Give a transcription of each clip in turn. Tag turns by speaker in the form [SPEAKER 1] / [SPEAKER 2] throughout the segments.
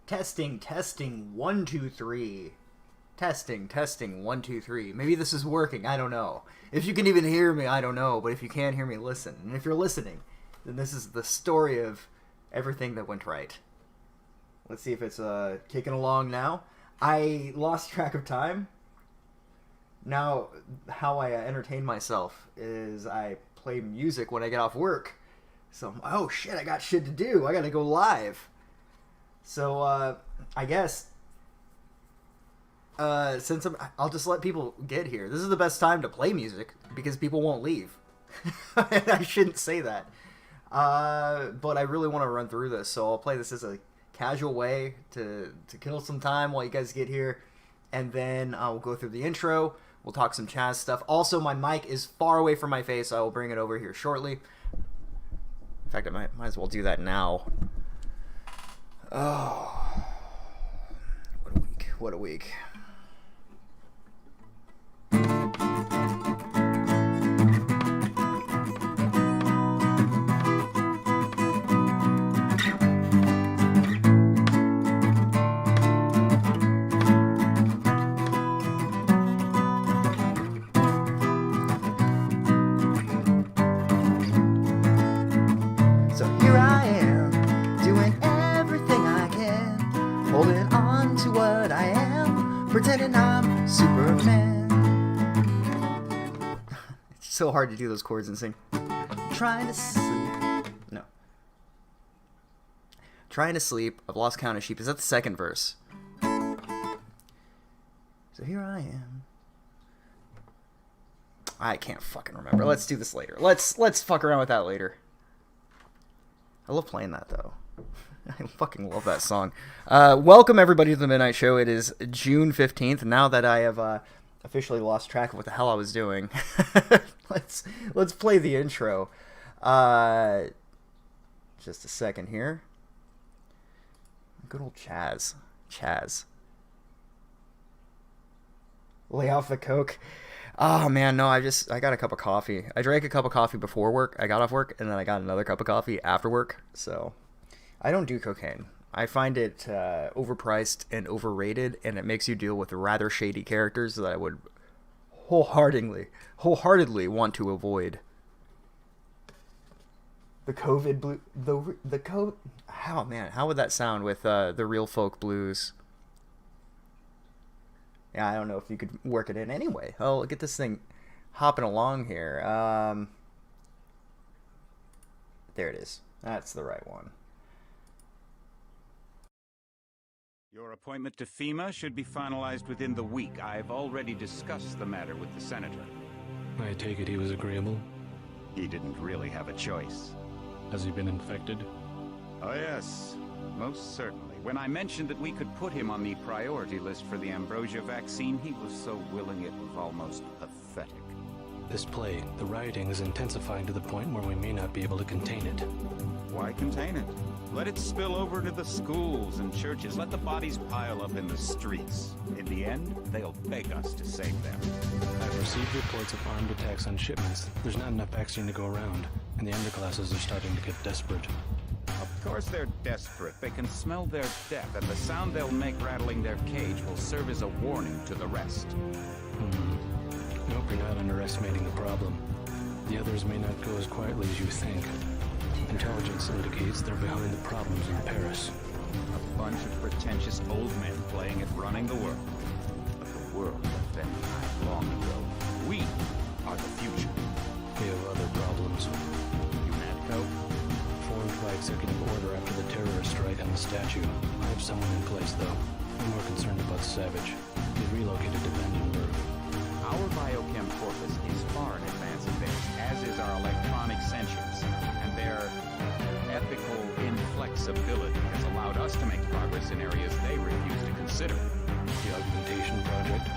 [SPEAKER 1] Testing, testing, 1, 2, 3. Testing, testing, 1, 2, 3. Maybe this is working, I don't know. If you can even hear me, I don't know. But if you can't hear me, listen. And if you're listening, then this is the story of everything that went right. Let's see if it's kicking along now. I lost track of time. Now, how I entertain myself is I play music when I get off work. So, oh shit, I got shit to do. I gotta go live. So, I guess, since I'll just let people get here. This is the best time to play music, because people won't leave. I shouldn't say that. But I really want to run through this, so I'll play this as a casual way to kill some time while you guys get here. And then we'll go through the intro. We'll talk some Chaz stuff. Also, my mic is far away from my face, so I will bring it over here shortly. In fact, I might as well do that now. Oh, what a week. What a week. Pretending I'm Superman. It's so hard to do those chords and sing. Trying to sleep. No. Trying to sleep. I've lost count of sheep. Is that the second verse? So here I am. I can't fucking remember. Let's do this later. Let's fuck around with that later. I love playing that though. I fucking love that song. Welcome everybody to the Midnight Show. It is June 15th. Now that I have officially lost track of what the hell I was doing, let's play the intro. Just a second here. Good old Chaz. Lay off the coke. Oh man, no, I got a cup of coffee. I drank a cup of coffee before work. I got off work, and then I got another cup of coffee after work. So I don't do cocaine. I find it overpriced and overrated, and it makes you deal with rather shady characters that I would wholeheartedly want to avoid. The COVID blue, the COVID. Oh man, how would that sound with the Real Folk Blues? Yeah, I don't know if you could work it in anyway. Oh, get this thing hopping along here. There it is. That's the right one.
[SPEAKER 2] Your appointment to FEMA should be finalized within the week. I've already discussed the matter with the senator.
[SPEAKER 3] I take it he was agreeable?
[SPEAKER 2] He didn't really have a choice.
[SPEAKER 3] Has he been infected?
[SPEAKER 2] Oh yes, most certainly. When I mentioned that we could put him on the priority list for the ambrosia vaccine, he was so willing it was almost pathetic.
[SPEAKER 3] This plague, the rioting is intensifying to the point where we may not be able to contain it.
[SPEAKER 2] Why contain it? Let it spill over to the schools and churches. Let the bodies pile up in the streets. In the end, they'll beg us to save them.
[SPEAKER 3] I've received reports of armed attacks on shipments. There's not enough vaccine to go around, and the underclasses are starting to get desperate.
[SPEAKER 2] Of course they're desperate. They can smell their death, and the sound they'll make rattling their cage will serve as a warning to the rest.
[SPEAKER 3] Nope, you're not underestimating the problem. The others may not go as quietly as you think. Intelligence indicates they're behind the problems in Paris.
[SPEAKER 2] A bunch of pretentious old men playing at running the world. But the world left them behind long ago. We are the future.
[SPEAKER 3] We have other problems.
[SPEAKER 2] UNATCO?
[SPEAKER 3] Formed by executive order after the terrorist strike on the statue. I have someone in place, though. I'm more concerned about Savage. He relocated to Vandenberg.
[SPEAKER 2] Our biochem corpus is far in advance of theirs, as is our electronic sentience, and their ethical inflexibility has allowed us to make progress in areas they refuse to consider.
[SPEAKER 3] The augmentation project?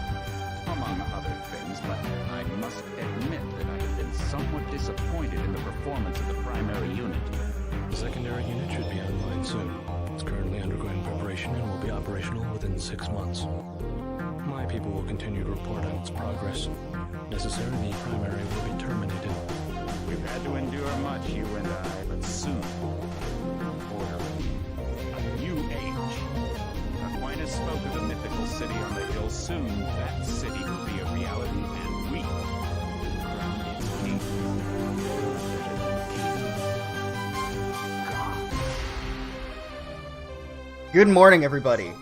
[SPEAKER 2] Among other things, but I must admit that I have been somewhat disappointed in the performance of the primary unit.
[SPEAKER 3] The secondary unit should be online soon. It's currently undergoing preparation and will be operational within 6 months. My people will continue to report on its progress. Necessarily, the primary will be terminated.
[SPEAKER 2] We've had to endure much, you and I, but soon, order, a new age spoke of the mythical city on the hill. Soon, that city will be a reality, and we will crown its king.
[SPEAKER 1] Good morning, everybody.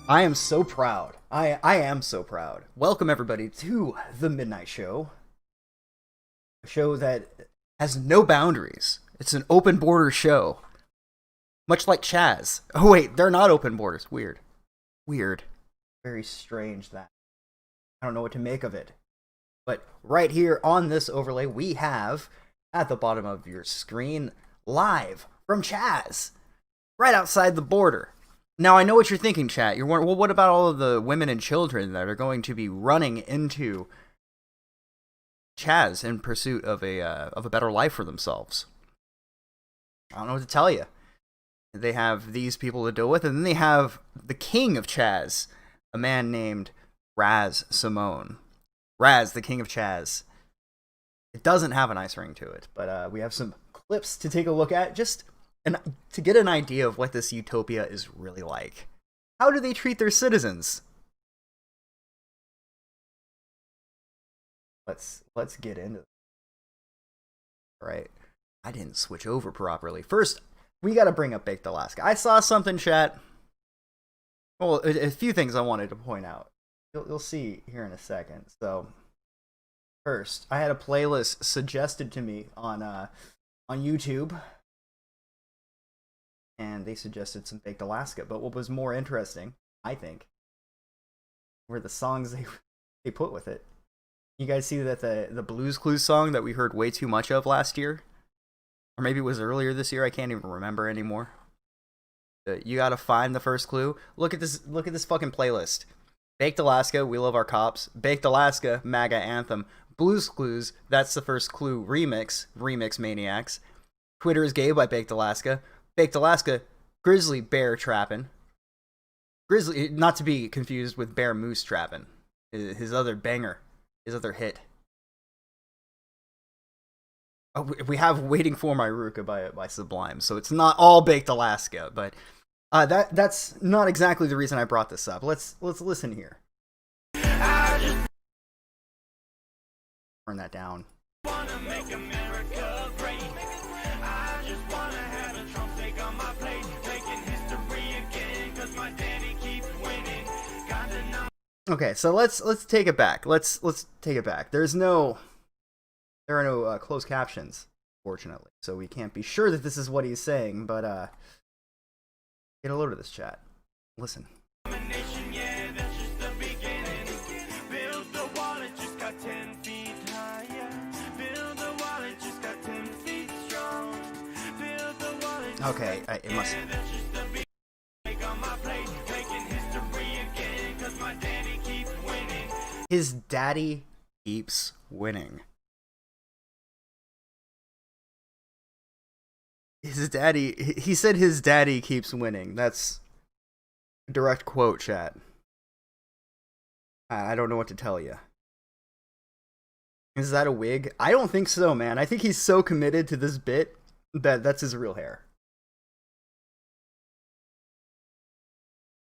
[SPEAKER 1] I am so proud. I am so proud. Welcome, everybody, to The Midnight Show. A show that has no boundaries. It's an open border show. Much like Chaz. Oh, wait, they're not open borders. Weird. Very strange that. I don't know what to make of it. But right here on this overlay, we have, at the bottom of your screen, live from Chaz. Right outside the border. Now, I know what you're thinking, chat. You're wondering, well, what about all of the women and children that are going to be running into Chaz in pursuit of a better life for themselves? I don't know what to tell you. They have these people to deal with, and then they have the king of Chaz, a man named Raz Simone. Raz, the king of Chaz. It doesn't have a nice ring to it, but we have some clips to take a look at, just to get an idea of what this utopia is really like. How do they treat their citizens? Let's get into it. All right. I didn't switch over properly. First, we got to bring up Baked Alaska. I saw something, chat. Well, a few things I wanted to point out. You'll see here in a second. So, first, I had a playlist suggested to me on YouTube. And they suggested some Baked Alaska. But what was more interesting, I think, were the songs they put with it. You guys see that the Blues Clues song that we heard way too much of last year? Or maybe it was earlier this year, I can't even remember anymore. You gotta find the first clue. Look at this fucking playlist. Baked Alaska, We Love Our Cops. Baked Alaska, MAGA Anthem. Blues Clues, That's the First Clue Remix Maniacs. Twitter is Gay by Baked Alaska. Baked Alaska, Grizzly Bear Trappin'. Grizzly, not to be confused with Bear Moose Trappin'. His other banger, his other hit. Oh, we have Waiting for My Ruka by Sublime, so it's not all Baked Alaska, but that's not exactly the reason I brought this up. Let's listen here. Turn that down.
[SPEAKER 4] Wanna make America great. I just wanna have a Trump take on my plate, making history again, 'cause my daddy keeps winning. Got to know.
[SPEAKER 1] Okay, so let's take it back. Let's take it back. There are no closed captions, fortunately, so we can't be sure that this is what he's saying. But get a load of this, chat. Listen.
[SPEAKER 4] Domination, yeah, that's just the beginning. Build the wall, it just got 10 feet higher. Build the wall, it just got 10 feet strong. Build the wall, it just
[SPEAKER 1] Okay, it must.
[SPEAKER 4] yeah, that's just the beginning. Take on my plate, making history again, 'cause my daddy keeps winning.
[SPEAKER 1] His daddy keeps winning. His daddy, he said his daddy keeps winning. That's a direct quote, chat. I don't know what to tell you. Is that a wig? I don't think so, man. I think he's so committed to this bit that that's his real hair.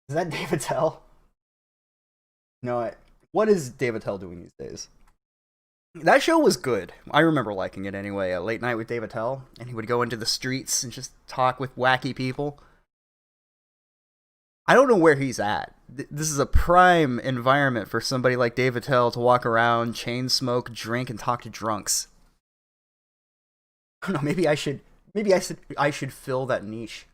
[SPEAKER 1] Is that David Tell? No, what is David Tell doing these days? That show was good. I remember liking it anyway. A Late Night with David Tell, and he would go into the streets and just talk with wacky people. I don't know where he's at. This is a prime environment for somebody like David Tell to walk around, chain smoke, drink, and talk to drunks. I don't know. Maybe I should fill that niche.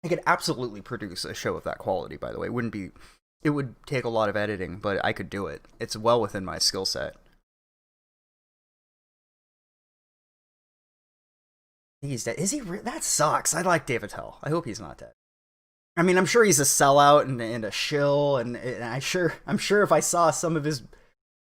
[SPEAKER 1] I could absolutely produce a show of that quality. By the way, it would take a lot of editing, but I could do it. It's well within my skill set. He's dead. Is he? That sucks. I like David Tell. I hope he's not dead. I mean, I'm sure he's a sellout and a shill, and I'm sure if I saw some of his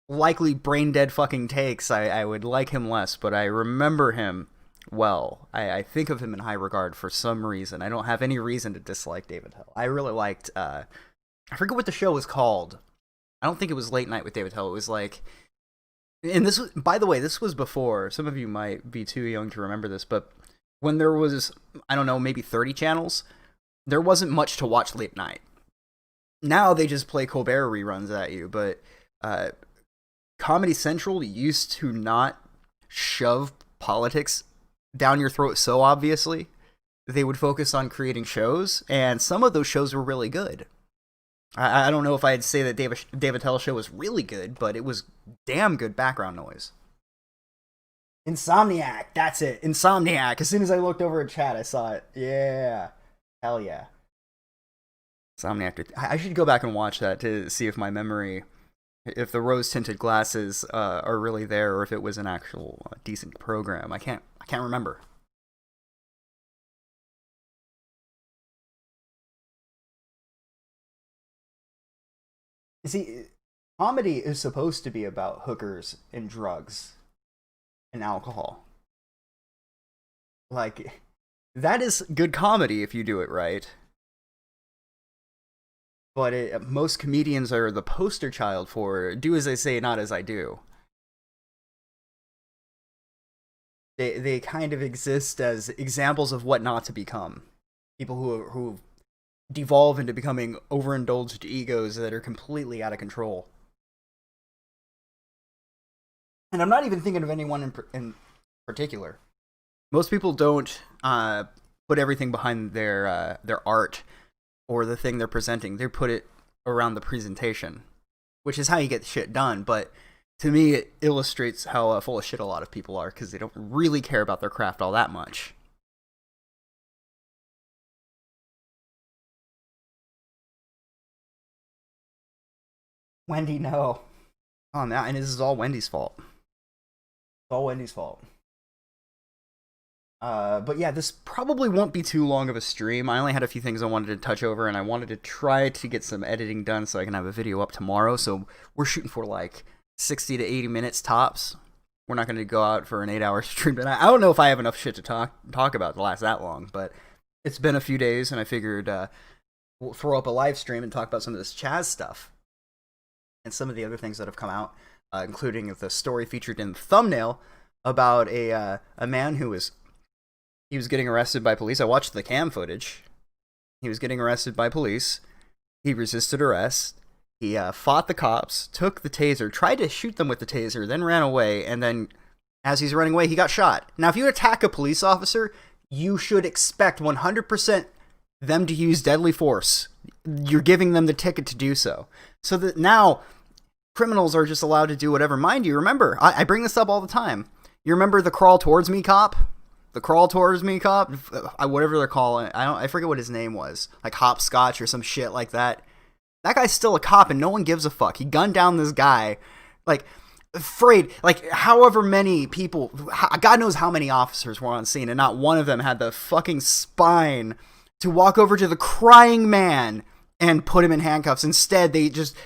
[SPEAKER 1] likely brain dead fucking takes, I would like him less. But I remember him well. I think of him in high regard for some reason. I don't have any reason to dislike David Tell. I really liked. I forget what the show was called. I don't think it was Late Night with David Tell. It was like. And this was, by the way, this was before. Some of you might be too young to remember this, but when there was, I don't know, maybe 30 channels, there wasn't much to watch late night. Now they just play Colbert reruns at you, but Comedy Central used to not shove politics down your throat so obviously. They would focus on creating shows, and some of those shows were really good. I don't know if I'd say that Dave Attell's show was really good, but it was damn good background noise. Insomniac, that's it. Insomniac. As soon as I looked over at chat, I saw it. Yeah. Hell yeah. Insomniac. I should go back and watch that to see if my memory, if the rose-tinted glasses are really there, or if it was an actual decent program. I can't remember. You see, comedy is supposed to be about hookers and drugs and alcohol. Like, that is good comedy if you do it right. But most comedians are the poster child for do as I say, not as I do. They kind of exist as examples of what not to become. People who devolve into becoming overindulged egos that are completely out of control. And I'm not even thinking of anyone in particular. Most people don't put everything behind their art or the thing they're presenting. They put it around the presentation, which is how you get shit done. But to me, it illustrates how full of shit a lot of people are, because they don't really care about their craft all that much. Wendy, no. Oh, man, and this is all Wendy's fault. It's all Wendy's fault. But yeah, this probably won't be too long of a stream. I only had a few things I wanted to touch over, and I wanted to try to get some editing done so I can have a video up tomorrow. So we're shooting for like 60 to 80 minutes tops. We're not going to go out for an 8-hour stream. But I don't know if I have enough shit to talk about to last that long. But it's been a few days, and I figured we'll throw up a live stream and talk about some of this Chaz stuff and some of the other things that have come out, including the story featured in the thumbnail about a man who was getting arrested by police. I watched the cam footage. He was getting arrested by police. He resisted arrest. He fought the cops, took the taser, tried to shoot them with the taser, then ran away, and then as he's running away, he got shot. Now, if you attack a police officer, you should expect 100% them to use deadly force. You're giving them the ticket to do so. So that now criminals are just allowed to do whatever. Mind you, remember, I bring this up all the time. You remember the crawl towards me cop? The crawl towards me cop? Whatever they're calling it. I forget what his name was. Like Hopscotch or some shit like that. That guy's still a cop and no one gives a fuck. He gunned down this guy. Like, afraid. Like, however many people, God knows how many officers were on scene, and not one of them had the fucking spine to walk over to the crying man and put him in handcuffs. Instead, they just...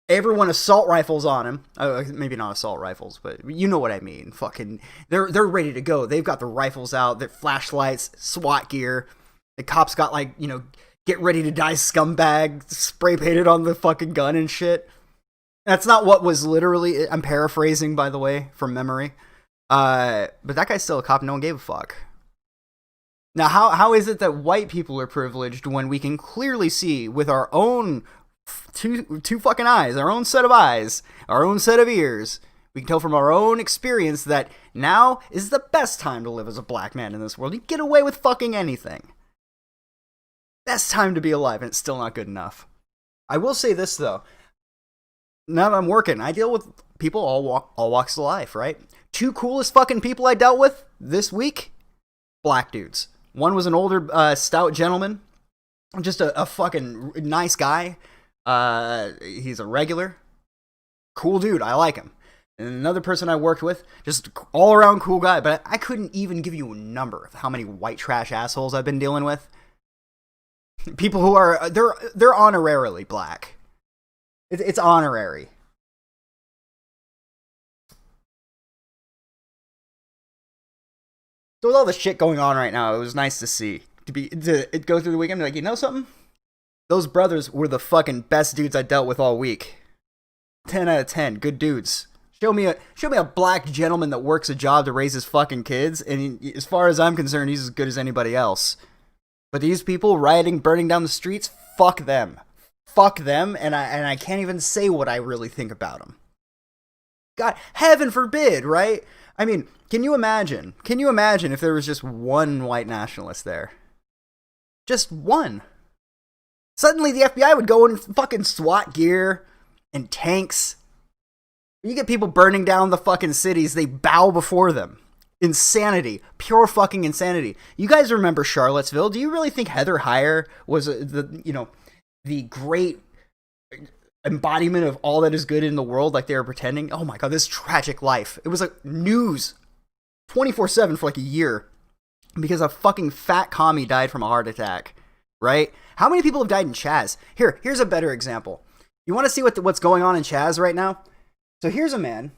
[SPEAKER 1] Everyone assault rifles on him. Maybe not assault rifles, but you know what I mean. Fucking, they're ready to go. They've got the rifles out, their flashlights, SWAT gear. The cops got like, you know, get ready to die scumbag spray painted on the fucking gun and shit. That's not what was literally. I'm paraphrasing, by the way, from memory. But that guy's still a cop. And no one gave a fuck. Now, how is it that white people are privileged when we can clearly see with our own two fucking eyes, our own set of eyes, our own set of ears, we can tell from our own experience that now is the best time to live as a black man in this world. You get away with fucking anything. Best time to be alive, and it's still not good enough. I will say this though. Now that I'm working, I deal with people all walks of life, right? Two coolest fucking people I dealt with this week, black dudes. One was an older, stout gentleman, just a fucking nice guy. He's a regular, cool dude. I like him. And another person I worked with, just all around cool guy. But I couldn't even give you a number of how many white trash assholes I've been dealing with. People who are they're honorarily black. It's honorary. So with all the shit going on right now, it was nice to see to go through the weekend. Like, you know something? Those brothers were the fucking best dudes I dealt with all week. 10 out of 10. Good dudes. Show me a black gentleman that works a job to raise his fucking kids, and as far as I'm concerned, he's as good as anybody else. But these people rioting, burning down the streets, fuck them. Fuck them, and I can't even say what I really think about them. God, heaven forbid, right? I mean, can you imagine? Can you imagine if there was just one white nationalist there? Just one. Suddenly the FBI would go in fucking SWAT gear and tanks. You get people burning down the fucking cities, they bow before them. Insanity. Pure fucking insanity. You guys remember Charlottesville? Do you really think Heather Heyer was the great embodiment of all that is good in the world like they were pretending? Oh my god, this tragic life. It was like news 24/7 for like a year because a fucking fat commie died from a heart attack, right? How many people have died in Chaz? Here's a better example. You want to see what's going on in Chaz right now? So here's a man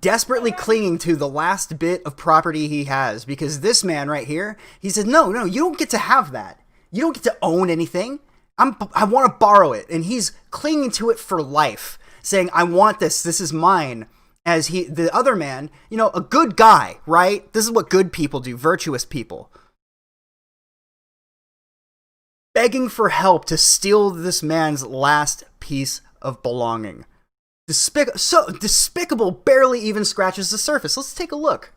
[SPEAKER 1] desperately clinging to the last bit of property he has because this man right here, he says, no, you don't get to have that. You don't get to own anything. I want to borrow it. And he's clinging to it for life, saying, I want this. This is mine. As the other man, a good guy, right? This is what good people do, virtuous people. Begging for help to steal this man's last piece of belonging. So despicable, barely even scratches the surface. Let's take a look.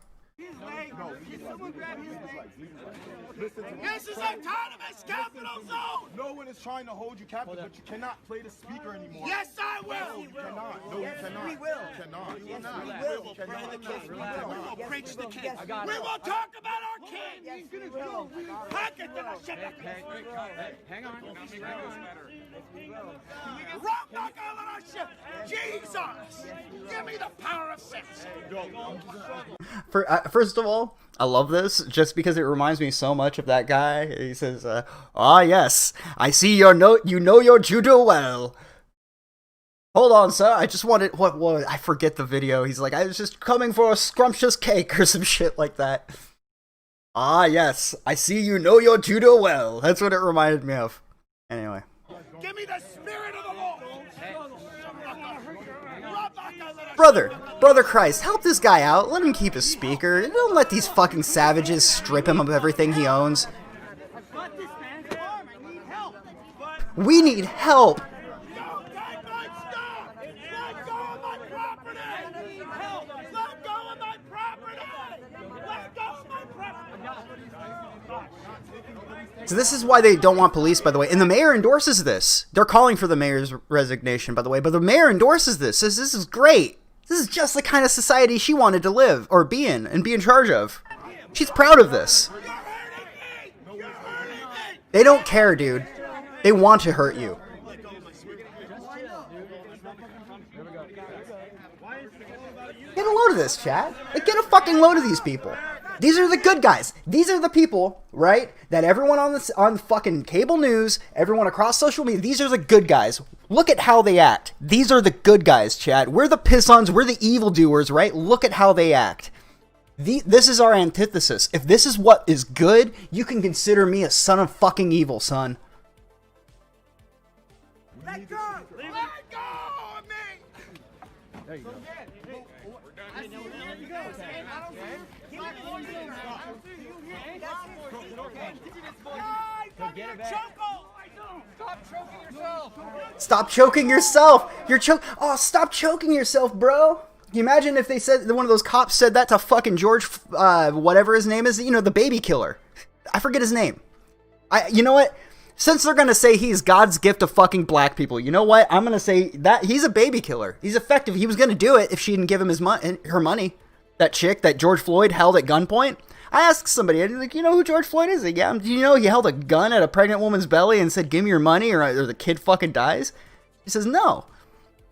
[SPEAKER 4] This is autonomous capital zone!
[SPEAKER 5] No one is trying to hold you captive, but you cannot play the speaker anymore.
[SPEAKER 4] Yes, I will!
[SPEAKER 5] You cannot. No, you cannot.
[SPEAKER 6] We will.
[SPEAKER 5] You cannot.
[SPEAKER 6] Yes,
[SPEAKER 5] You cannot.
[SPEAKER 6] we will.
[SPEAKER 5] You cannot.
[SPEAKER 4] We will preach the king.
[SPEAKER 6] Yes,
[SPEAKER 4] We will talk about our king.
[SPEAKER 6] Yes, we will.
[SPEAKER 4] Pocket the shit.
[SPEAKER 2] Hang on.
[SPEAKER 4] Rock knock all of our shit. Jesus! Give me the power of six.
[SPEAKER 1] First of all, I love this just because it reminds me so much of that guy. He says, yes, I see you know your judo well. Hold on, sir. I just wanted, what, I forget the video. He's like, I was just coming for a scrumptious cake or some shit like that. Yes, I see you know your judo well. That's what it reminded me of. Anyway.
[SPEAKER 4] Give me the spirit of the Lord.
[SPEAKER 1] Brother Christ, help this guy out. Let him keep his speaker. Don't let these fucking savages strip him of everything he owns. We need help.
[SPEAKER 4] Don't take my stuff. Let go of my property. Let go of my property. Let go of my property.
[SPEAKER 1] So this is why they don't want police, by the way. And the mayor endorses this. They're calling for the mayor's resignation, by the way. But the mayor endorses this. This is great. This is just the kind of society she wanted to live or be in and be in charge of. She's proud of this.
[SPEAKER 4] You're hurting me. You're hurting me.
[SPEAKER 1] They don't care, dude. They want to hurt you. Get a load of this, chat. Like, get a fucking load of these people. These are the good guys. These are the people, right, that everyone on fucking cable news, everyone across social media, these are the good guys. Look at how they act. These are the good guys, chat. We're the piss-ons. We're the evildoers, right? Look at how they act. This is our antithesis. If this is what is good, you can consider me a son of fucking evil, son.
[SPEAKER 6] Let go.
[SPEAKER 4] Let go of me.
[SPEAKER 2] There you go.
[SPEAKER 1] Stop choking yourself. Stop choking yourself, bro. Can you imagine if they said, one of those cops said that to fucking George, whatever his name is, the baby killer. I forget his name. You know what? Since they're going to say he's God's gift to fucking black people, you know what? I'm going to say that he's a baby killer. He's effective. He was going to do it if she didn't give him her money. That chick that George Floyd held at gunpoint. I asked somebody, and like, you know who George Floyd is? Like, yeah, do you know he held a gun at a pregnant woman's belly and said, give me your money or the kid fucking dies? He says, no.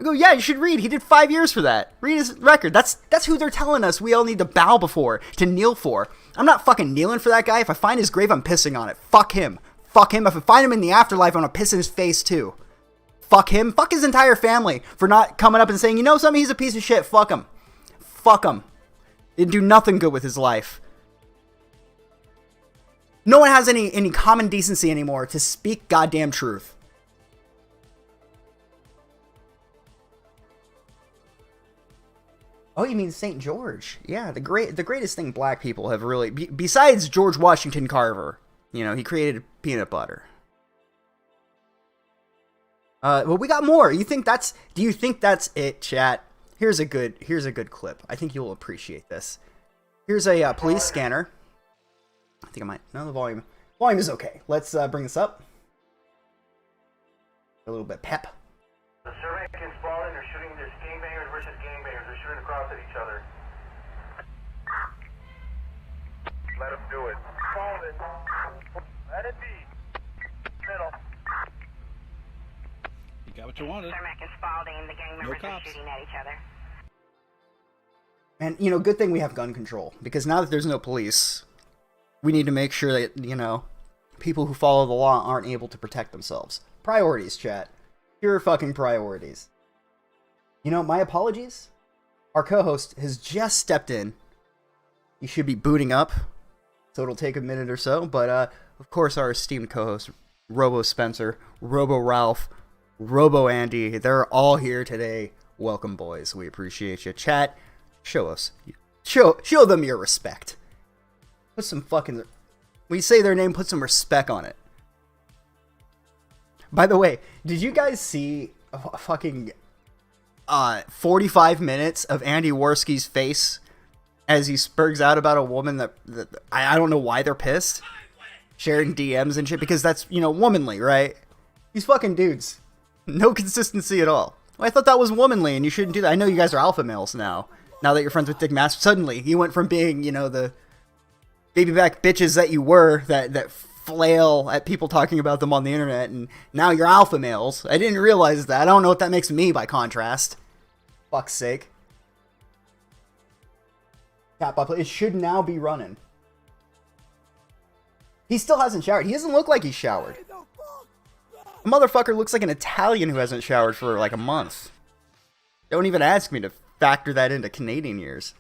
[SPEAKER 1] I go, yeah, you should read. He did 5 years for that. Read his record. That's who they're telling us we all need to bow before, to kneel for. I'm not fucking kneeling for that guy. If I find his grave, I'm pissing on it. Fuck him. Fuck him. If I find him in the afterlife, I'm gonna piss in his face too. Fuck him. Fuck his entire family for not coming up and saying, you know something, he's a piece of shit. Fuck him. Fuck him. Didn't do nothing good with his life. No one has any common decency anymore to speak goddamn truth. Oh, you mean St. George? Yeah, the greatest thing black people have really, besides George Washington Carver, you know, he created peanut butter. Well, we got more. Do you think that's it, chat? Here's a good clip. I think you'll appreciate this. Here's a police scanner. I think I might. No, the volume is okay. Let's bring this up. A little bit pep.
[SPEAKER 6] The survey against Spalding, they're shooting this gangbangers versus gangbangers. They're shooting across at each other. Let them do it. Spalding. Let it be. Middle.
[SPEAKER 7] You got what you wanted.
[SPEAKER 8] Cermak and Spalding, the gang members are
[SPEAKER 7] cops.
[SPEAKER 8] shooting at each other.
[SPEAKER 1] And, you know, good thing we have gun control. Because now that there's no police, we need to make sure that, you know, people who follow the law aren't able to protect themselves. Priorities, chat. Pure fucking priorities. You know, my apologies. Our co-host has just stepped in. He should be booting up, so it'll take a minute or so. But, of course, our esteemed co-host, Robo Spencer, Robo Ralph, Robo Andy, they're all here today. Welcome, boys. We appreciate you. Chat, show them your respect. Put some fucking... When you say their name, put some respect on it. By the way, did you guys see a fucking 45 minutes of Andy Worski's face as he spurgs out about a woman that I don't know why they're pissed, sharing DMs and shit, because that's, you know, womanly, right? These fucking dudes, no consistency at all. Well, I thought that was womanly, and you shouldn't do that. I know you guys are alpha males now that you're friends with Dick Master. Suddenly, you went from being, you know, the baby back bitches that you were, that flail at people talking about them on the internet, and now you're alpha males. I didn't realize that. I don't know what that makes me by contrast. Fuck's sake. Tap up. It should now be running. He still hasn't showered. He doesn't look like he's showered. The motherfucker looks like an Italian who hasn't showered for like a month. Don't even ask me to factor that into Canadian years.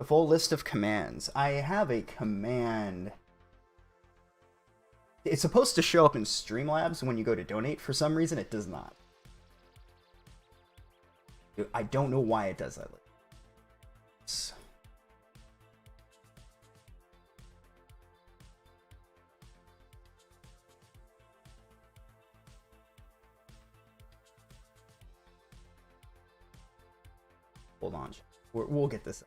[SPEAKER 1] A full list of commands. I have a command. It's supposed to show up in Streamlabs when you go to donate. For some reason, it does not. I don't know why it does that. Hold on. We'll get this.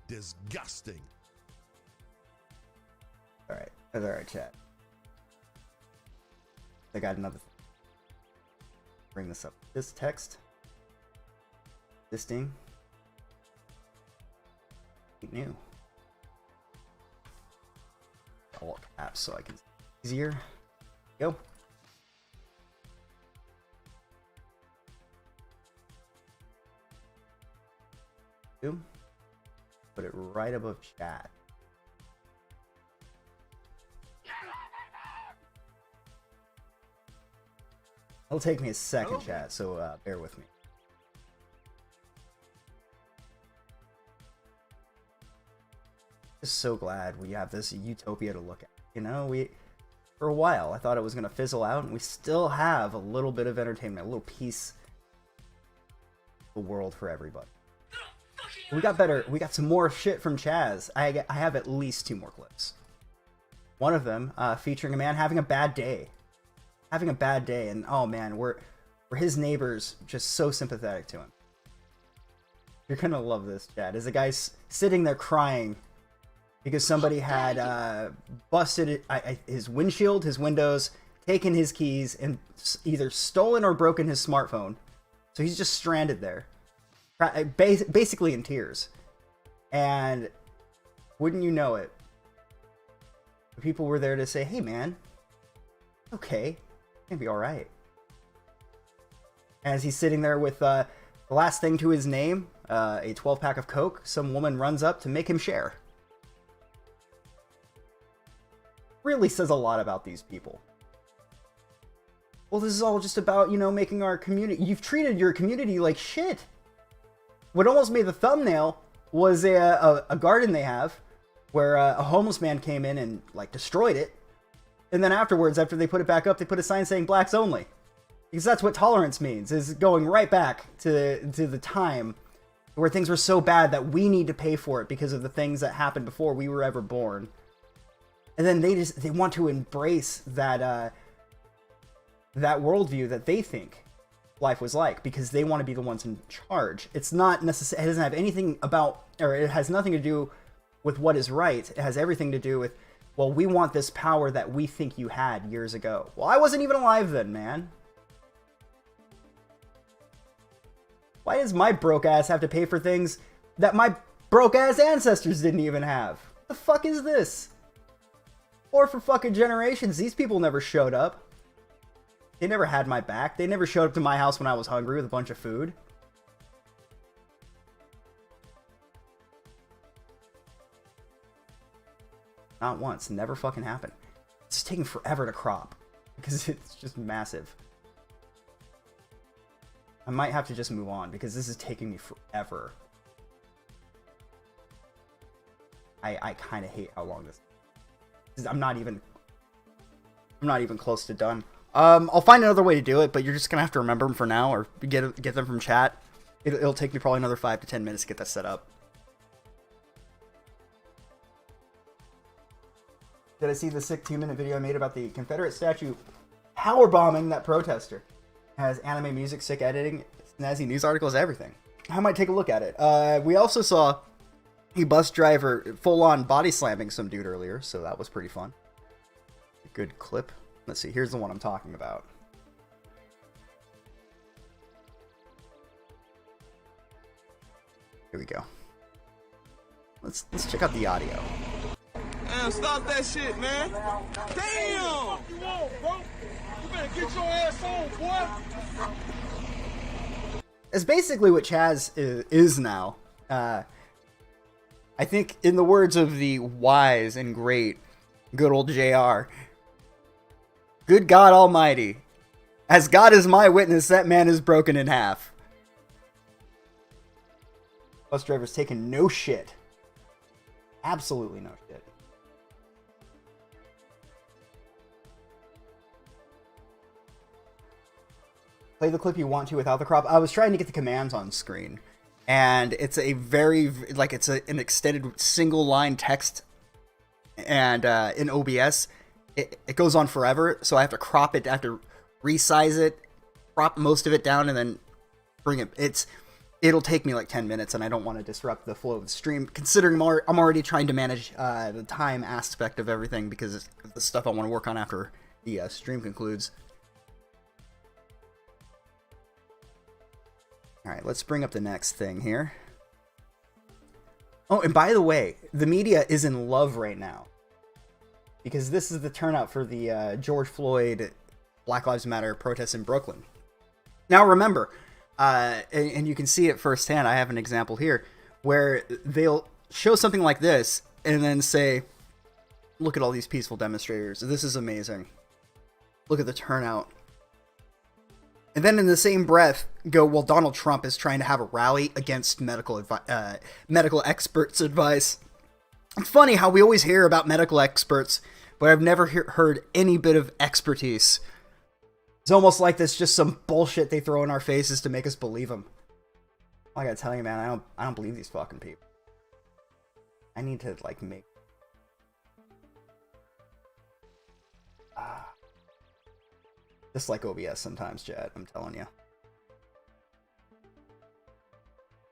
[SPEAKER 9] Disgusting.
[SPEAKER 1] Alright, chat. I got another thing. Bring this up. This text. This thing. New. All caps so I can see easier. Go. Put it right above chat. It'll take me a second, chat, so bear with me. Just so glad we have this utopia to look at. You know, for a while I thought it was gonna fizzle out, and we still have a little bit of entertainment, a little piece of the world for everybody. We got better. We got some more shit from Chaz. I have at least 2 more clips. One of them featuring a man having a bad day. And oh man, were his neighbors just so sympathetic to him. You're gonna love this, Chad. As a guy's sitting there crying because somebody had busted his windshield, his windows, taken his keys, and either stolen or broken his smartphone. So he's just stranded there. Basically in tears. And wouldn't you know it, people were there to say, hey man, okay, it's gonna be alright. As he's sitting there with the last thing to his name, a 12-pack of Coke, some woman runs up to make him share. Really says a lot about these people. Well, this is all just about, you know, making our community... You've treated your community like shit. What almost made the thumbnail was a garden they have where a homeless man came in and like destroyed it, And then afterwards, after they put it back up, they put a sign saying blacks only. Because that's what tolerance means, is going right back to the time where things were so bad that we need to pay for it because of the things that happened before we were ever born. And then they want to embrace that that worldview that they think life was like, because they want to be the ones in charge. It's not necessarily, it doesn't have anything about, or it has nothing to do with what is right. It has everything to do with, well, we want this power that we think you had years ago. Well, I wasn't even alive then, man. Why does my broke ass have to pay for things that my broke ass ancestors didn't even have? The fuck is this? Or for fucking generations, these people never showed up. They never had my back. They never showed up to my house when I was hungry with a bunch of food. Not once. Never fucking happened. It's taking forever to crop because it's just massive. I might have to just move on because this is taking me forever. I kind of hate how long this is. I'm not even close to done. I'll find another way to do it, but you're just gonna have to remember them for now, or get them from chat. It'll take me probably another 5 to 10 minutes to get that set up. Did I see the sick 2-minute video I made about the Confederate statue power bombing that protester? Has anime music, sick editing, snazzy news articles, everything. I might take a look at it. We also saw a bus driver full-on body slamming some dude earlier, so that was pretty fun. Good clip. Let's see, here's the one I'm talking about. Here we go. Let's check out the audio.
[SPEAKER 5] Damn, stop that shit, man. Damn! What you want, bro? You better get your ass on, boy.
[SPEAKER 1] It's basically what Chaz is now. I think, in the words of the wise and great good old JR, good God Almighty, as God is my witness, that man is broken in half. Bus driver's taking no shit. Absolutely no shit. Play the clip you want to without the crop. I was trying to get the commands on screen, and it's a very, like, it's an extended single line text, and in OBS, it goes on forever, so I have to crop it, I have to resize it, crop most of it down, and then bring it. It'll take me like 10 minutes, and I don't want to disrupt the flow of the stream, considering I'm already trying to manage the time aspect of everything, because it's the stuff I want to work on after the stream concludes. Alright, let's bring up the next thing here. Oh, and by the way, the media is in love right now, because this is the turnout for the George Floyd Black Lives Matter protests in Brooklyn. Now remember, and you can see it firsthand, I have an example here, where they'll show something like this, and then say, look at all these peaceful demonstrators, this is amazing. Look at the turnout. And then in the same breath, go, well, Donald Trump is trying to have a rally against medical experts' advice. It's funny how we always hear about medical experts, but I've never heard any bit of expertise. It's almost like that's just some bullshit they throw in our faces to make us believe them. I gotta tell you, man, I don't believe these fucking people. I need to, like, make... Just like OBS sometimes, chat, I'm telling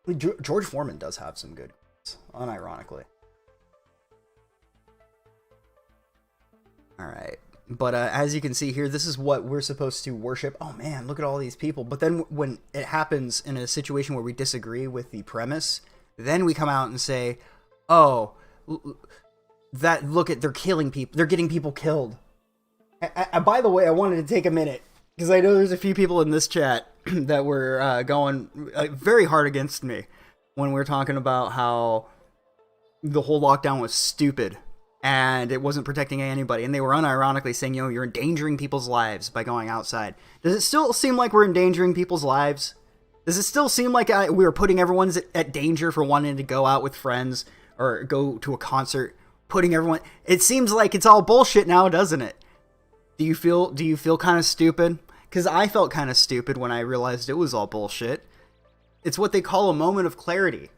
[SPEAKER 1] you. George Foreman does have some good ones, unironically. Alright, but as you can see here, this is what we're supposed to worship. Oh man, look at all these people. But then when it happens in a situation where we disagree with the premise, then we come out and say, oh, look at, they're killing people, they're getting people killed. By the way, I wanted to take a minute, because I know there's a few people in this chat that were going very hard against me when we were talking about how the whole lockdown was stupid and it wasn't protecting anybody, and they were unironically saying, you know, you're endangering people's lives by going outside. Does it still seem like we're endangering people's lives? Does it still seem like we were putting everyone at danger for wanting to go out with friends or go to a concert, putting everyone... It seems like it's all bullshit now, doesn't it? Do you feel kind of stupid? Because I felt kind of stupid when I realized it was all bullshit. It's what they call a moment of clarity.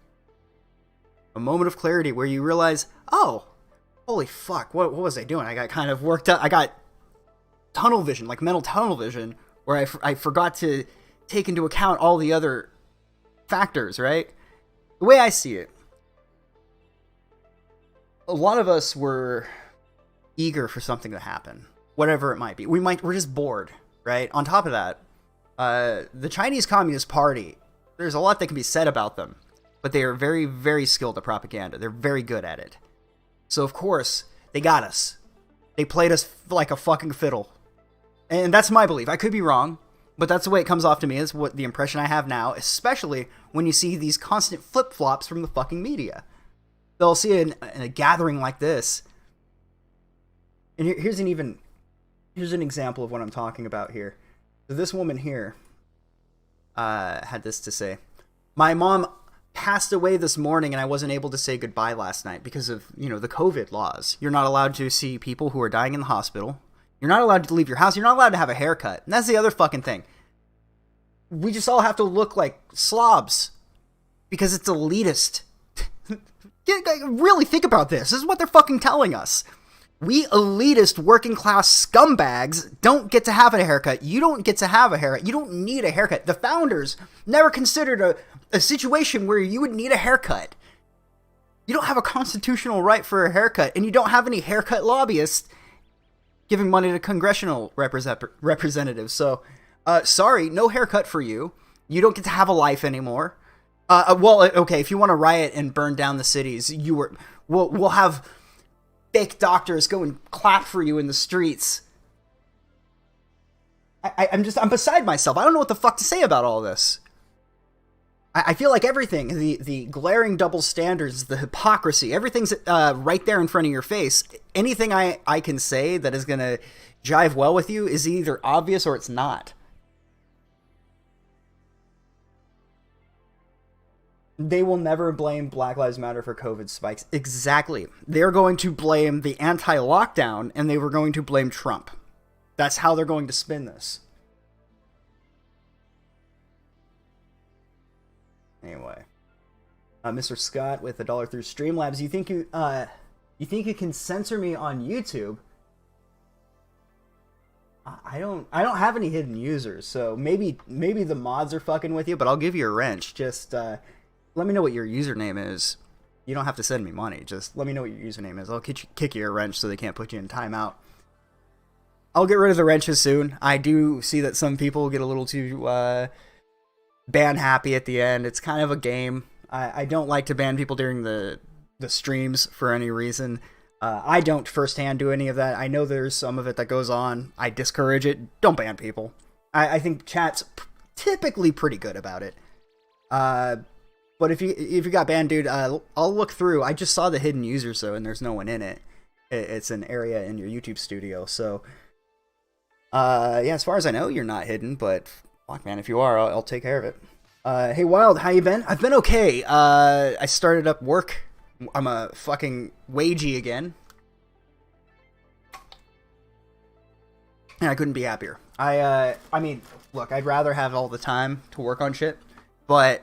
[SPEAKER 1] A moment of clarity where you realize, oh, holy fuck, what was I doing? I got kind of worked up. I got tunnel vision, like mental tunnel vision, where I forgot to take into account all the other factors, right? The way I see it, a lot of us were eager for something to happen, whatever it might be. We're just bored, right? On top of that, the Chinese Communist Party, there's a lot that can be said about them, but they are very, very skilled at propaganda. They're very good at it. So, of course, they got us. They played us like a fucking fiddle. And that's my belief. I could be wrong, but that's the way it comes off to me, is what the impression I have now, especially when you see these constant flip-flops from the fucking media. They'll see a gathering like this. And here's an example of what I'm talking about here. So this woman here had this to say. My mom passed away this morning and I wasn't able to say goodbye last night because of, the COVID laws. You're not allowed to see people who are dying in the hospital. You're not allowed to leave your house. You're not allowed to have a haircut. And that's the other fucking thing. We just all have to look like slobs because it's elitist. Really think about this. This is what they're fucking telling us. We elitist working class scumbags don't get to have a haircut. You don't get to have a haircut. You don't need a haircut. The founders never considered a situation where you would need a haircut. You don't have a constitutional right for a haircut, and you don't have any haircut lobbyists giving money to congressional representatives. So, sorry, no haircut for you. You don't get to have a life anymore. Well, okay, if you want to riot and burn down the cities, we'll have fake doctors go and clap for you in the streets. I'm beside myself. I don't know what the fuck to say about all this. I feel like everything, the glaring double standards, the hypocrisy, everything's right there in front of your face. Anything I can say that is going to jive well with you is either obvious or it's not. They will never blame Black Lives Matter for COVID spikes. Exactly. They're going to blame the anti-lockdown, and they were going to blame Trump. That's how they're going to spin this. Anyway, Mr. Scott with $1 through Streamlabs. You think you can censor me on YouTube? I don't have any hidden users, so maybe the mods are fucking with you, but I'll give you a wrench. Just let me know what your username is. You don't have to send me money. Just let me know what your username is. I'll kick you a wrench so they can't put you in timeout. I'll get rid of the wrenches soon. I do see that some people get a little too ban happy at the end. It's kind of a game. I don't like to ban people during the streams for any reason. I don't firsthand do any of that. I know there's some of it that goes on. I discourage it. Don't ban people. I think chat's typically pretty good about it. But if you got banned, dude, I'll look through. I just saw the hidden users though, and there's no one in it. It's an area in your YouTube studio. So, yeah, as far as I know, you're not hidden. But fuck, man, if you are, I'll take care of it. Hey, Wild, how you been? I've been okay. I started up work. I'm a fucking wagey again, and I couldn't be happier. I mean, look, I'd rather have all the time to work on shit, but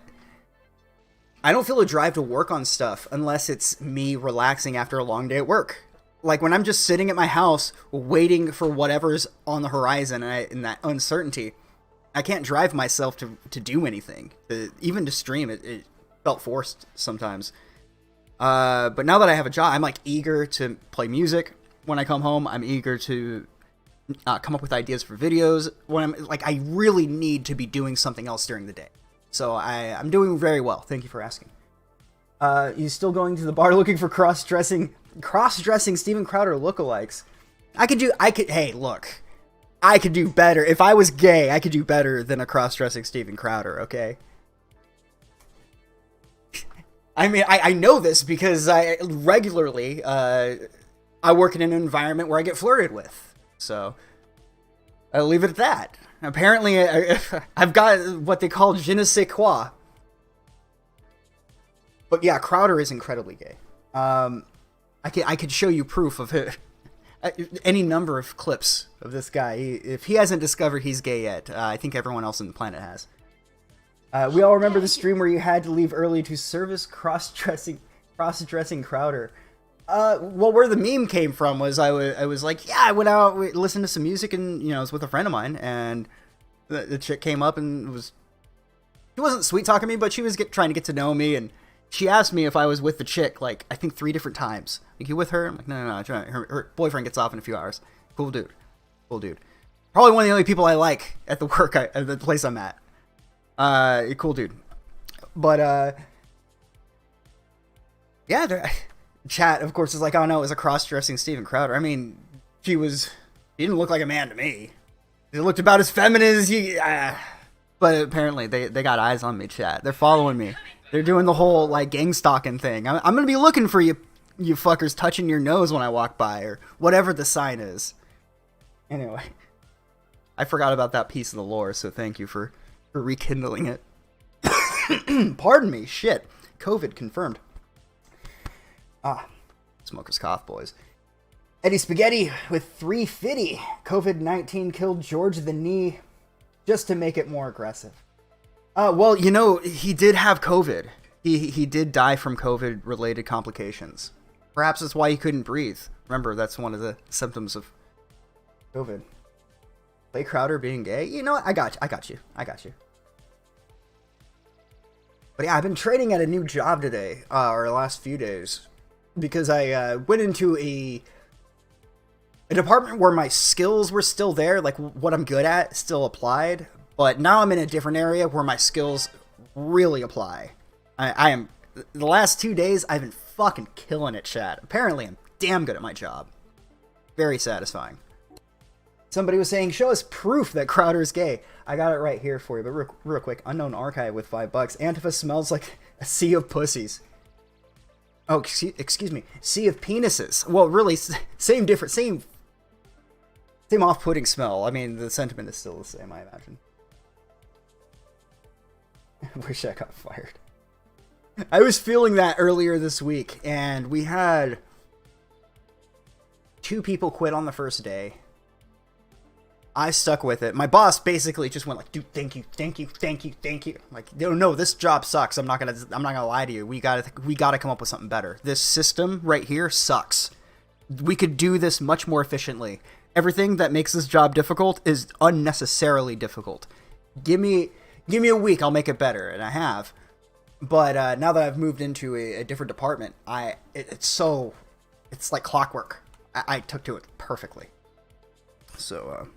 [SPEAKER 1] I don't feel a drive to work on stuff unless it's me relaxing after a long day at work. Like when I'm just sitting at my house waiting for whatever's on the horizon and that uncertainty, I can't drive myself to do anything. Even to stream, it felt forced sometimes. But now that I have a job, I'm like eager to play music when I come home. I'm eager to come up with ideas for videos when I'm like, I really need to be doing something else during the day. So I'm doing very well. Thank you for asking. You still going to the bar looking for cross-dressing Steven Crowder lookalikes? Hey, look, I could do better. If I was gay, I could do better than a cross-dressing Steven Crowder, okay? I mean, I know this because I regularly, I work in an environment where I get flirted with. So, I'll leave it at that. Apparently, I've got what they call je ne sais quoi. But yeah, Crowder is incredibly gay. I could show you proof of it. any number of clips of this guy. If he hasn't discovered he's gay yet, I think everyone else on the planet has. We all remember the stream where you had to leave early to service cross-dressing Crowder. Well, where the meme came from was I was like, yeah, I went out, listened to some music, and I was with a friend of mine, and the chick came up and she wasn't sweet talking to me, but she was trying to get to know me, and she asked me if I was with the chick, like, I think 3 different times. Like, you with her? I'm like, no. Her boyfriend gets off in a few hours. Cool dude. Probably one of the only people I like at the at the place I'm at. Cool dude. But, yeah, chat, of course, is like, oh no, it was a cross-dressing Steven Crowder. I mean, he didn't look like a man to me. He looked about as feminine as but apparently they got eyes on me, chat. They're following me. They're doing the whole, like, gang stalking thing. I'm gonna be looking for you fuckers touching your nose when I walk by, or whatever the sign is. Anyway, I forgot about that piece of the lore, so thank you for rekindling it. Pardon me, shit. COVID confirmed. Smoker's cough, boys. Eddie Spaghetti with 350. COVID-19 killed George the Knee just to make it more aggressive. Well, he did have COVID. He did die from COVID-related complications. Perhaps that's why he couldn't breathe. Remember, that's one of the symptoms of COVID. Clay Crowder being gay? You know what? I got you. But yeah, I've been training at a new job today, or the last few days, because I went into a department where my skills were still there, like what I'm good at still applied, but now I'm in a different area where my skills really apply. I am, the last 2 days, I've been fucking killing it, chat. Apparently, I'm damn good at my job. Very satisfying. Somebody was saying, show us proof that Crowder is gay. I got it right here for you, but real quick. Unknown archive with $5. Antifa smells like a sea of pussies. Oh, excuse me. Sea of penises. Well, really, same off-putting smell. I mean, the sentiment is still the same, I imagine. I wish I got fired. I was feeling that earlier this week, and we had 2 people quit on the first day. I stuck with it. My boss basically just went like, dude, thank you. Like, no, this job sucks. I'm not gonna lie to you. We gotta come up with something better. This system right here sucks. We could do this much more efficiently. Everything that makes this job difficult is unnecessarily difficult. Give me a week, I'll make it better, and I have. But now that I've moved into a different department, it's like clockwork. I took to it perfectly. So,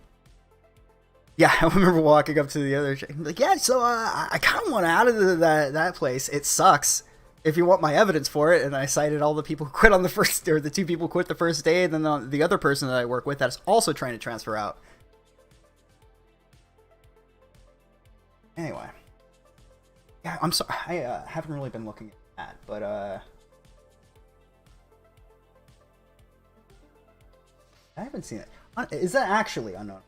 [SPEAKER 1] yeah, I remember walking up to the other chick, like, yeah, so I kind of want out of that place. It sucks. If you want my evidence for it, and I cited all the people who quit on the first, or the 2 people who quit the first day, and then the other person that I work with that's also trying to transfer out. Anyway, yeah, I'm sorry. I haven't really been looking at that, but I haven't seen it. Is that actually unknown?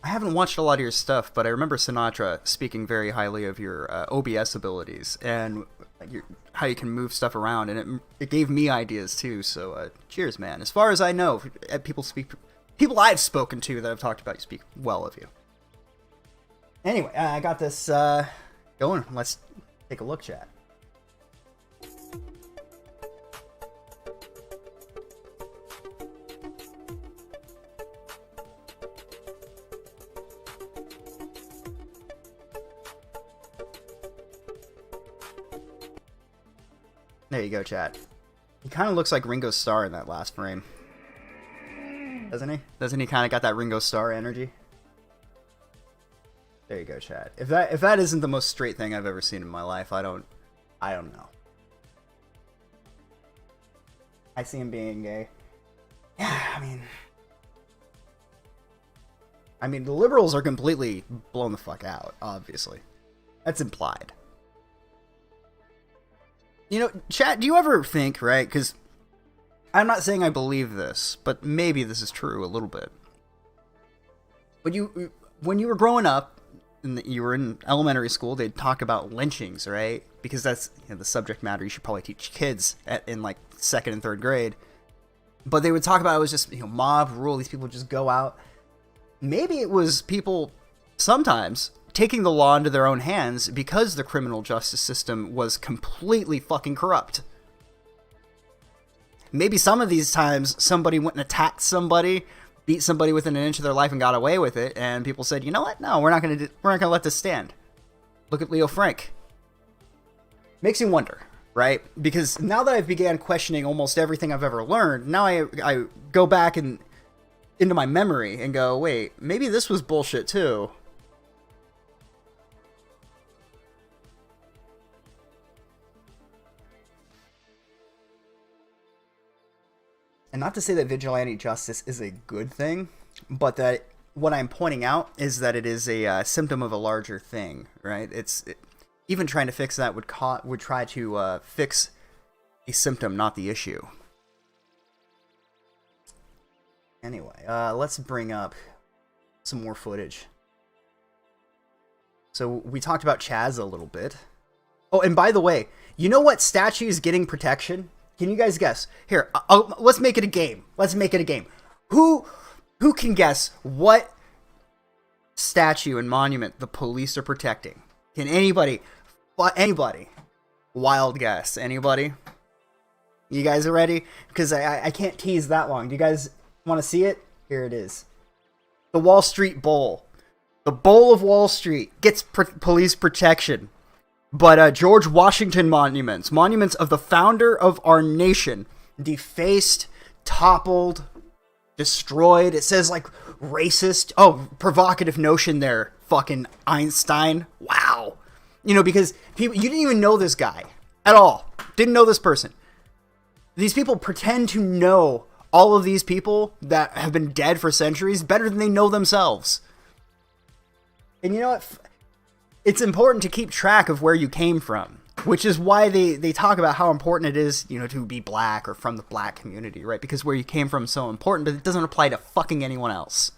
[SPEAKER 1] I haven't watched a lot of your stuff, but I remember Sinatra speaking very highly of your OBS abilities and how you can move stuff around, and it gave me ideas too. So cheers, man. As far as I know, people I've spoken to that I've talked about, you speak well of you. Anyway, I got this going. Let's take a look, chat. There you go, chat. He kind of looks like Ringo Starr in that last frame. Doesn't he? Doesn't he kind of got that Ringo Starr energy? There you go, chat. If that isn't the most straight thing I've ever seen in my life, I don't know. I see him being gay. Yeah, I mean, the liberals are completely blown the fuck out, obviously. That's implied. You know, chat, do you ever think, right? Because I'm not saying I believe this, but maybe this is true a little bit. But when you were growing up, and you were in elementary school, they'd talk about lynchings, right? Because that's the subject matter you should probably teach kids in like 2nd and 3rd grade. But they would talk about it was just, mob rule. These people would just go out. Maybe it was people sometimes taking the law into their own hands because the criminal justice system was completely fucking corrupt. Maybe some of these times somebody went and attacked somebody, beat somebody within an inch of their life and got away with it, and people said, you know what? No, we're not going to let this stand. Look at Leo Frank. Makes you wonder, right? Because now that I've began questioning almost everything I've ever learned, now I go back and into my memory and go, wait, maybe this was bullshit too. And not to say that vigilante justice is a good thing, but that what I'm pointing out is that it is a symptom of a larger thing, right? Even trying to fix that would try to fix a symptom, not the issue. Anyway, let's bring up some more footage. So we talked about Chaz a little bit. Oh, and by the way, you know what statue is getting protection? Can you guys guess? Here, let's make it a game. Let's make it a game. Who can guess what statue and monument the police are protecting? Can anybody? Wild guess. Anybody? You guys are ready? Because I can't tease that long. Do you guys want to see it? Here it is. The Wall Street Bowl. The Bowl of Wall Street gets police protection. But George Washington monuments of the founder of our nation, defaced, toppled, destroyed. It says like racist. Oh, provocative notion there, fucking Einstein. Wow. Because you didn't even know this guy at all. Didn't know this person. These people pretend to know all of these people that have been dead for centuries better than they know themselves. And you know what? It's important to keep track of where you came from, which is why they talk about how important it is, to be black or from the black community, right? Because where you came from is so important, but it doesn't apply to fucking anyone else.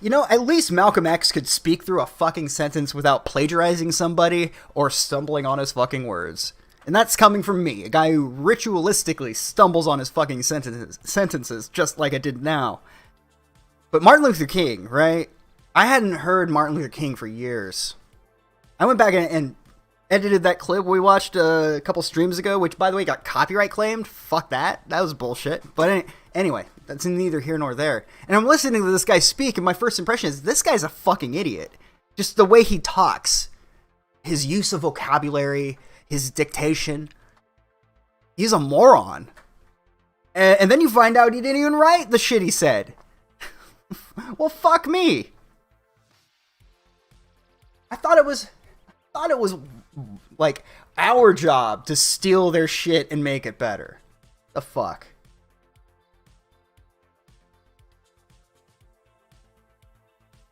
[SPEAKER 1] At least Malcolm X could speak through a fucking sentence without plagiarizing somebody or stumbling on his fucking words. And that's coming from me, a guy who ritualistically stumbles on his fucking sentences just like I did now. But Martin Luther King, right? I hadn't heard Martin Luther King for years. I went back and edited that clip we watched a couple streams ago, which, by the way, got copyright claimed. Fuck that. That was bullshit. But anyway, that's neither here nor there. And I'm listening to this guy speak, and my first impression is this guy's a fucking idiot. Just the way he talks. His use of vocabulary, his dictation. He's a moron. And then you find out he didn't even write the shit he said. Well, fuck me. I thought it was like our job to steal their shit and make it better. The fuck?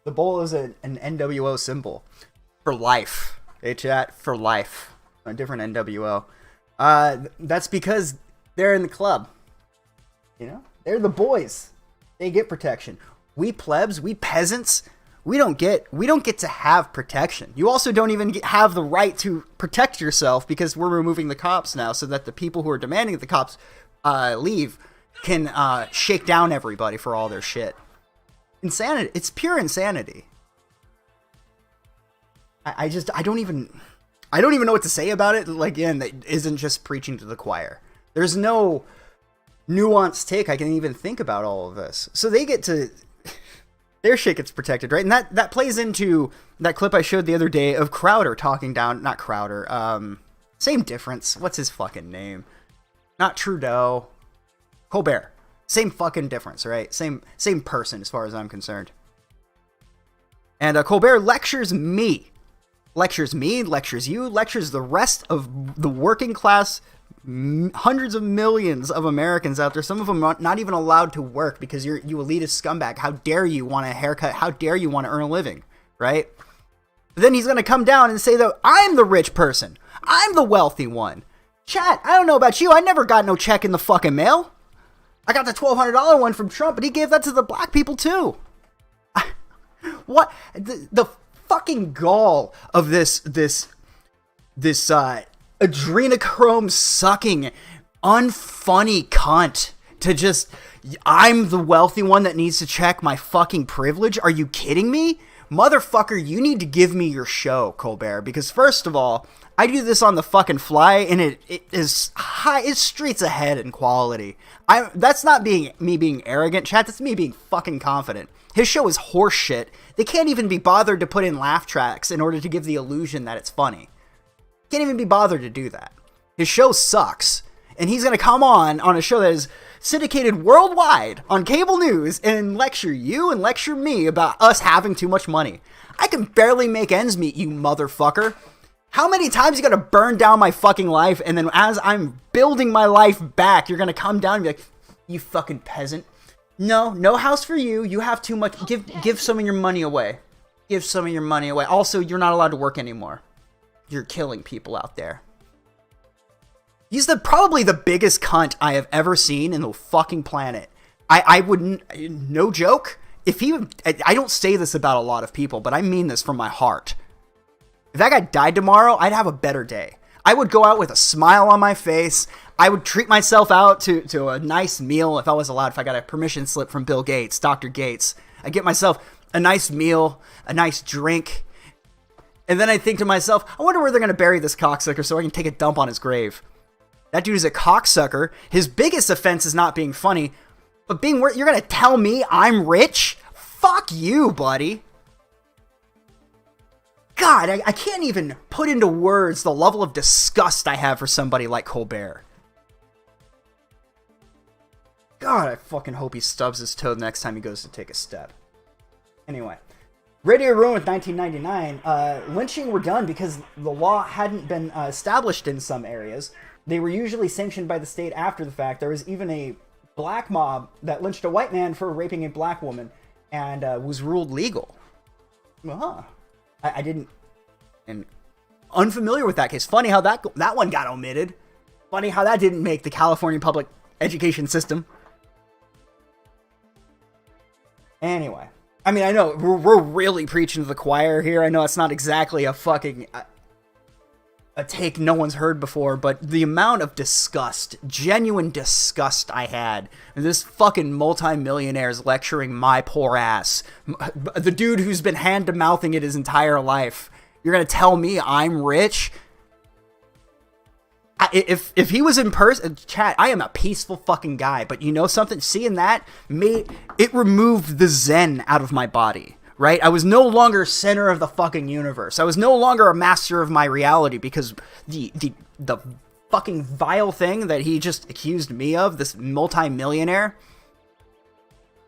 [SPEAKER 1] The bowl is an NWO symbol. For life. Hey chat, for life. A different NWO. That's because they're in the club. They're the boys. They get protection. We plebs, we peasants, we don't get to have protection. You also don't even have the right to protect yourself because we're removing the cops now so that the people who are demanding that the cops leave can shake down everybody for all their shit. Insanity. It's pure insanity. I don't even know what to say about it. Like, again, that isn't just preaching to the choir. There's no nuanced take I can even think about all of this. So they get to... Their shit gets protected, right? And that plays into that clip I showed the other day of Crowder talking down... Not Crowder. Same difference. What's his fucking name? Not Trudeau. Colbert. Same fucking difference, right? Same person as far as I'm concerned. And Colbert lectures me. Lectures you, lectures the rest of the working class, hundreds of millions of Americans out there. Some of them are not even allowed to work because you elitist scumbag. How dare you want a haircut? How dare you want to earn a living, right? But then he's going to come down and say that I'm the rich person. I'm the wealthy one. Chat, I don't know about you. I never got no check in the fucking mail. I got the $1,200 one from Trump, but he gave that to the black people too. What? The fucking gall of this adrenochrome sucking, unfunny cunt to just, I'm the wealthy one that needs to check my fucking privilege? Are you kidding me? Motherfucker, you need to give me your show, Colbert, because first of all, I do this on the fucking fly, and it is high, it's streets ahead in quality. That's not me being arrogant, chat, that's me being fucking confident. His show is horseshit. They can't even be bothered to put in laugh tracks in order to give the illusion that it's funny. Can't even be bothered to do that. His show sucks, and he's gonna come on a show that is syndicated worldwide on cable news and lecture you and lecture me about us having too much money. I can barely make ends meet, you motherfucker. How many times you gotta burn down my fucking life, and then as I'm building my life back, you're gonna come down and be like, you fucking peasant. No house for you. You have too much. Give some of your money away. Give some of your money away. Also, you're not allowed to work anymore. You're killing people out there. He's probably the biggest cunt I have ever seen in the fucking planet. I wouldn't, no joke. I don't say this about a lot of people, but I mean this from my heart. If that guy died tomorrow, I'd have a better day. I would go out with a smile on my face. I would treat myself out to a nice meal if I was allowed, if I got a permission slip from Bill Gates, Dr. Gates. I'd get myself a nice meal, a nice drink. And then I think to myself, I wonder where they're going to bury this cocksucker so I can take a dump on his grave. That dude is a cocksucker. His biggest offense is not being funny, but you're going to tell me I'm rich? Fuck you, buddy. God, I can't even put into words the level of disgust I have for somebody like Colbert. God, I fucking hope he stubs his toe the next time he goes to take a step. Anyway, Radio Ruin with 1999. Lynching were done because the law hadn't been established in some areas. They were usually sanctioned by the state after the fact. There was even a black mob that lynched a white man for raping a black woman and was ruled legal. Uh-huh. I didn't... And unfamiliar with that case. Funny how that one got omitted. Funny how that didn't make the California public education system. Anyway. I mean, I know we're really preaching to the choir here. I know it's not exactly a fucking... a take no one's heard before, but the amount of disgust, genuine disgust I had, this fucking multi-millionaire's lecturing my poor ass, the dude who's been hand-to-mouthing it his entire life, you're gonna tell me I'm rich? If he was in person, chat, I am a peaceful fucking guy, but you know something? Seeing that, it removed the zen out of my body. Right? I was no longer center of the fucking universe. I was no longer a master of my reality because the fucking vile thing that he just accused me of, this multi-millionaire,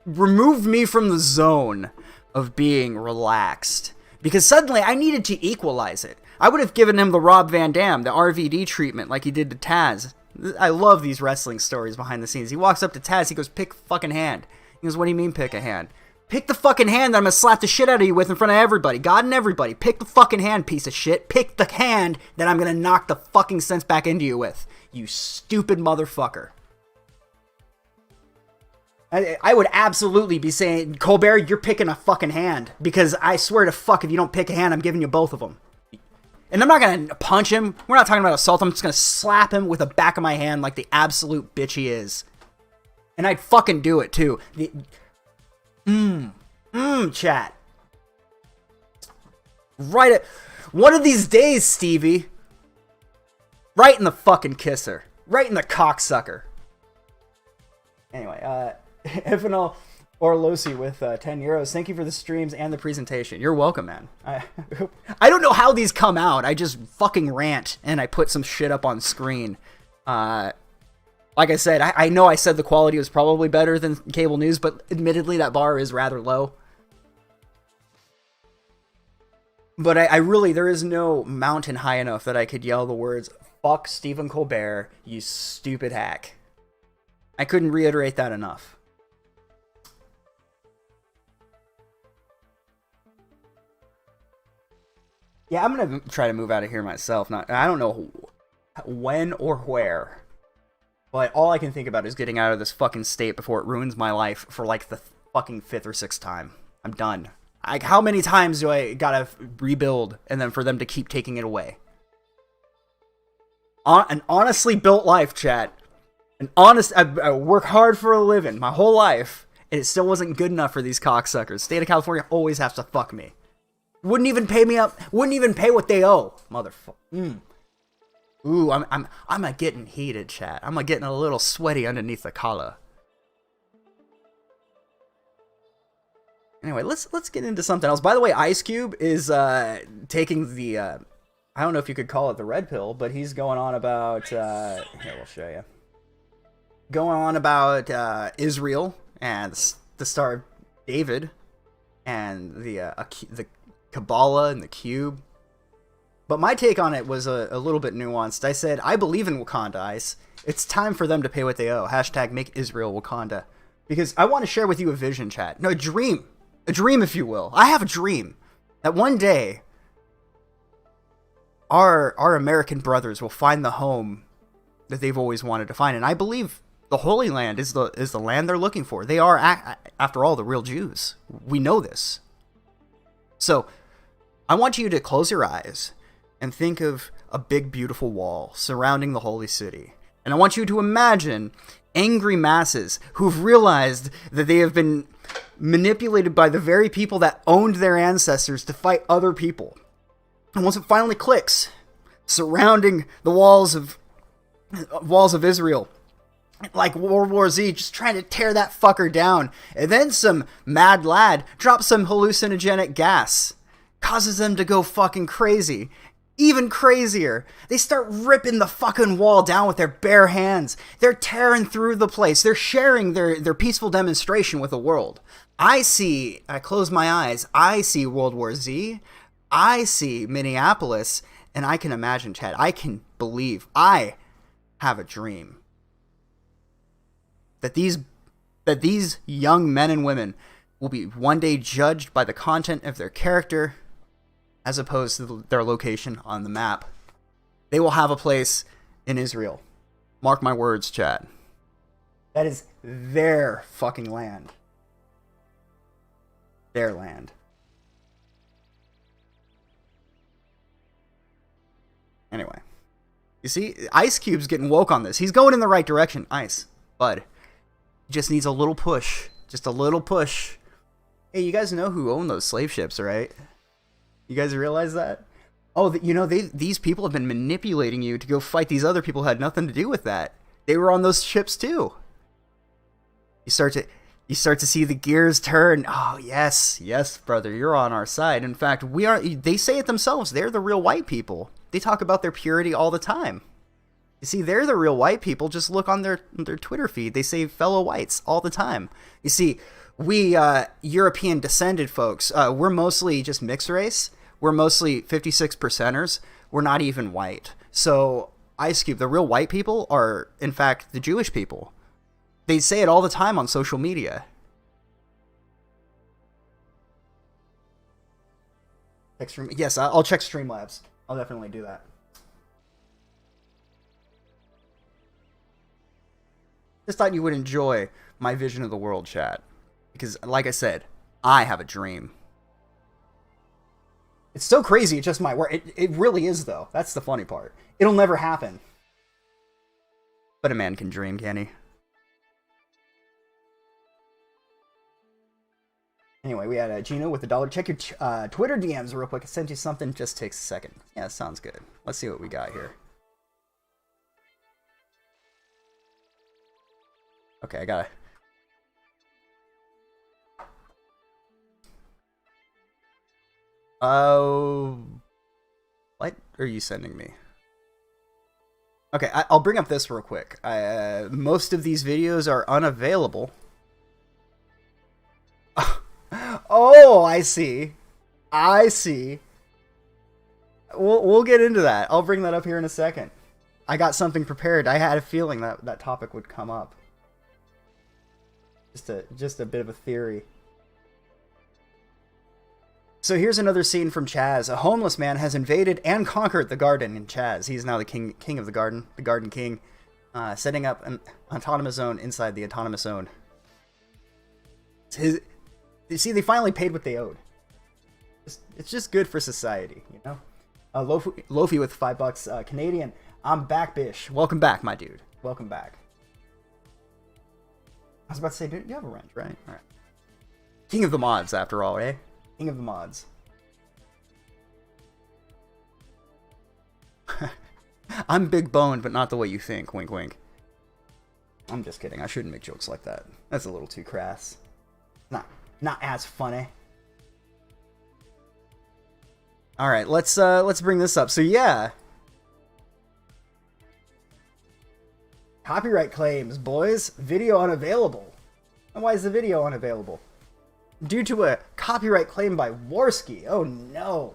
[SPEAKER 1] removed me from the zone of being relaxed. Because suddenly I needed to equalize it. I would have given him the Rob Van Dam, the RVD treatment like he did to Taz. I love these wrestling stories behind the scenes. He walks up to Taz, he goes, pick a fucking hand. He goes, what do you mean pick a hand? Pick the fucking hand that I'm gonna slap the shit out of you with in front of everybody. God and everybody. Pick the fucking hand, piece of shit. Pick the hand that I'm gonna knock the fucking sense back into you with. You stupid motherfucker. I would absolutely be saying, Colbert, you're picking a fucking hand. Because I swear to fuck, if you don't pick a hand, I'm giving you both of them. And I'm not gonna punch him. We're not talking about assault. I'm just gonna slap him with the back of my hand like the absolute bitch he is. And I'd fucking do it, too. Chat. Right one of these days, Stevie. Right in the fucking kisser. Right in the cocksucker. Anyway, Ivanel Orlosi with 10 euros. Thank you for the streams and the presentation. You're welcome, man. I don't know how these come out. I just fucking rant and I put some shit up on screen. Like I said, I know I said the quality was probably better than cable news, but admittedly that bar is rather low. But I really, there is no mountain high enough that I could yell the words, fuck Stephen Colbert, you stupid hack. I couldn't reiterate that enough. Yeah, I'm going to try to move out of here myself. I don't know when or where. But all I can think about is getting out of this fucking state before it ruins my life for like the fucking 5th or 6th time. I'm done. How many times do I gotta rebuild and then for them to keep taking it away? An honestly built life, chat. I work hard for a living my whole life, and it still wasn't good enough for these cocksuckers. State of California always has to fuck me. Wouldn't even pay me up. Wouldn't even pay what they owe, motherfucker. Ooh, I'm a getting heated, chat. I'm a getting a little sweaty underneath the collar. Anyway, let's get into something else. By the way, Ice Cube is taking the I don't know if you could call it the red pill, but he's going on about here, we'll show you. Going on about Israel and the Star of David and the Kabbalah and the Cube. But my take on it was a little bit nuanced. I said, I believe in Wakanda, Ice. It's time for them to pay what they owe. Hashtag make Israel Wakanda. Because I want to share with you a vision, chat. No, a dream. A dream, if you will. I have a dream that one day our American brothers will find the home that they've always wanted to find. And I believe the Holy Land is the land they're looking for. They are, after all, the real Jews. We know this. So, I want you to close your eyes and think of a big, beautiful wall surrounding the holy city. And I want you to imagine angry masses who've realized that they have been manipulated by the very people that owned their ancestors to fight other people. And once it finally clicks, surrounding the walls of Israel, like World War Z, just trying to tear that fucker down. And then some mad lad drops some hallucinogenic gas, causes them to go fucking crazy. Even crazier, they start ripping the fucking wall down with their bare hands. They're tearing through the place. They're sharing their peaceful demonstration with the world. I close my eyes, I see World War Z, I see Minneapolis, and I can imagine, Chad, I can believe, I have a dream that these young men and women will be one day judged by the content of their character as opposed to their location on the map. They will have a place in Israel. Mark my words, chat. That is their fucking land. Their land. Anyway. You see, Ice Cube's getting woke on this. He's going in the right direction. Ice. Bud. He just needs a little push. Just a little push. Hey, you guys know who owned those slave ships, right? You guys realize that? Oh, these people have been manipulating you to go fight these other people who had nothing to do with that. They were on those ships too. You start to see the gears turn. Oh, yes, brother, you're on our side. In fact, we are. They say it themselves. They're the real white people. They talk about their purity all the time. You see, they're the real white people. Just look on their Twitter feed. They say fellow whites all the time. You see, we European descended folks, we're mostly just mixed race. We're mostly 56%ers. We're not even white. So Ice Cube, the real white people are, in fact, the Jewish people. They say it all the time on social media. Yes, I'll check Streamlabs. I'll definitely do that. Just thought you would enjoy my vision of the world, chat. Because, like I said, I have a dream. It's so crazy, it just might work. It really is, though. That's the funny part. It'll never happen. But a man can dream, can he? Anyway, we had Gino with $1. Check your Twitter DMs real quick. I sent you something. Just takes a second. Yeah, sounds good. Let's see what we got here. Okay, I got it. What are you sending me? Okay, I'll bring up this real quick. Most of these videos are unavailable. Oh, I see. We'll get into that. I'll bring that up here in a second. I got something prepared. I had a feeling that topic would come up. Just a bit of a theory. So here's another scene from Chaz. A homeless man has invaded and conquered the garden in Chaz. He's now the king of the Garden King, setting up an autonomous zone inside the autonomous zone. You see, they finally paid what they owed. It's just good for society, you know? Lofi with $5 Canadian. I'm back, Bish. Welcome back, my dude. Welcome back. I was about to say, dude, you have a wrench, right? All right. King of the mods, after all, eh? King of the mods. I'm big boned, but not the way you think. Wink, wink. I'm just kidding. I shouldn't make jokes like that. That's a little too crass. Not as funny. All right, let's bring this up. So yeah, copyright claims, boys. Video unavailable. And why is the video unavailable? Due to a copyright claim by Warski. Oh no.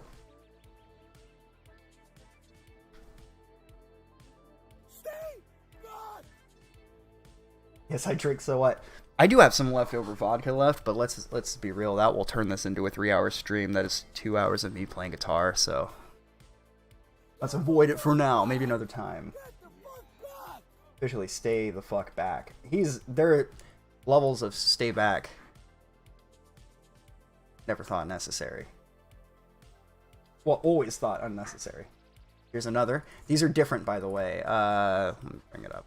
[SPEAKER 1] Yes, I drink, so what? I do have some leftover vodka left, but let's be real. That will turn this into a 3-hour stream. That is 2 hours of me playing guitar, so let's avoid it for now. Maybe another time. Officially, stay the fuck back. There are levels of stay back. Never thought necessary. Well, always thought unnecessary. Here's another. These are different, by the way. Let me bring it up.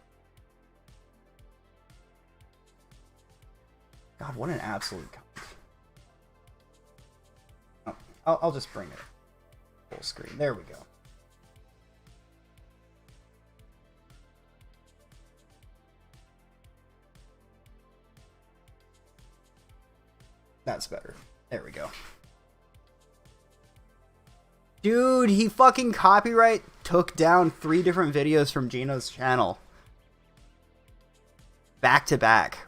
[SPEAKER 1] God, what an absolute cunt. Oh, I'll just bring it full screen. There we go. That's better. There we go. Dude, he fucking copyright took down 3 different videos from Gino's channel. Back to back.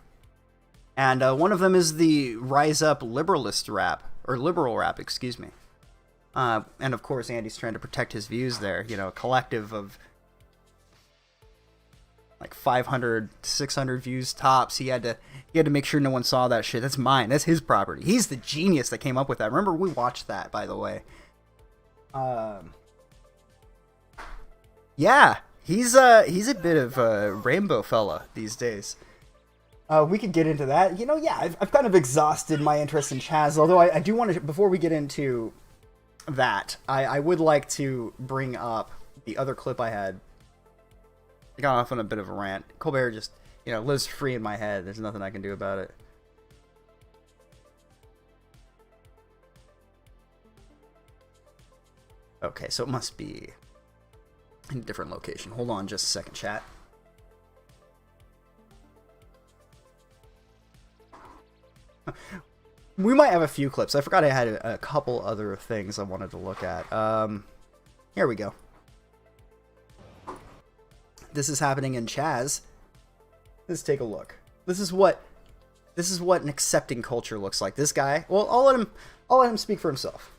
[SPEAKER 1] And one of them is the Rise Up Liberalist rap, or Liberal rap, excuse me. And of course, Andy's trying to protect his views there. You know, a collective of like 500, 600 views tops. He had to make sure no one saw that shit. That's mine. That's his property. He's the genius that came up with that. Remember, we watched that, by the way. Yeah, he's a bit of a rainbow fella these days. We could get into that. You know, yeah, I've kind of exhausted my interest in Chaz, although I do want to, before we get into that, I would like to bring up the other clip I had. I got off on a bit of a rant. Colbert just, you know, lives free in my head. There's nothing I can do about it. Okay, so it must be in a different location. Hold on just a second, chat. We might have a few clips. I forgot I had a couple other things I wanted to look at. Here we go. This is happening in Chaz. Let's take a look. This is what an accepting culture looks like. This guy. Well, I'll let him speak for himself.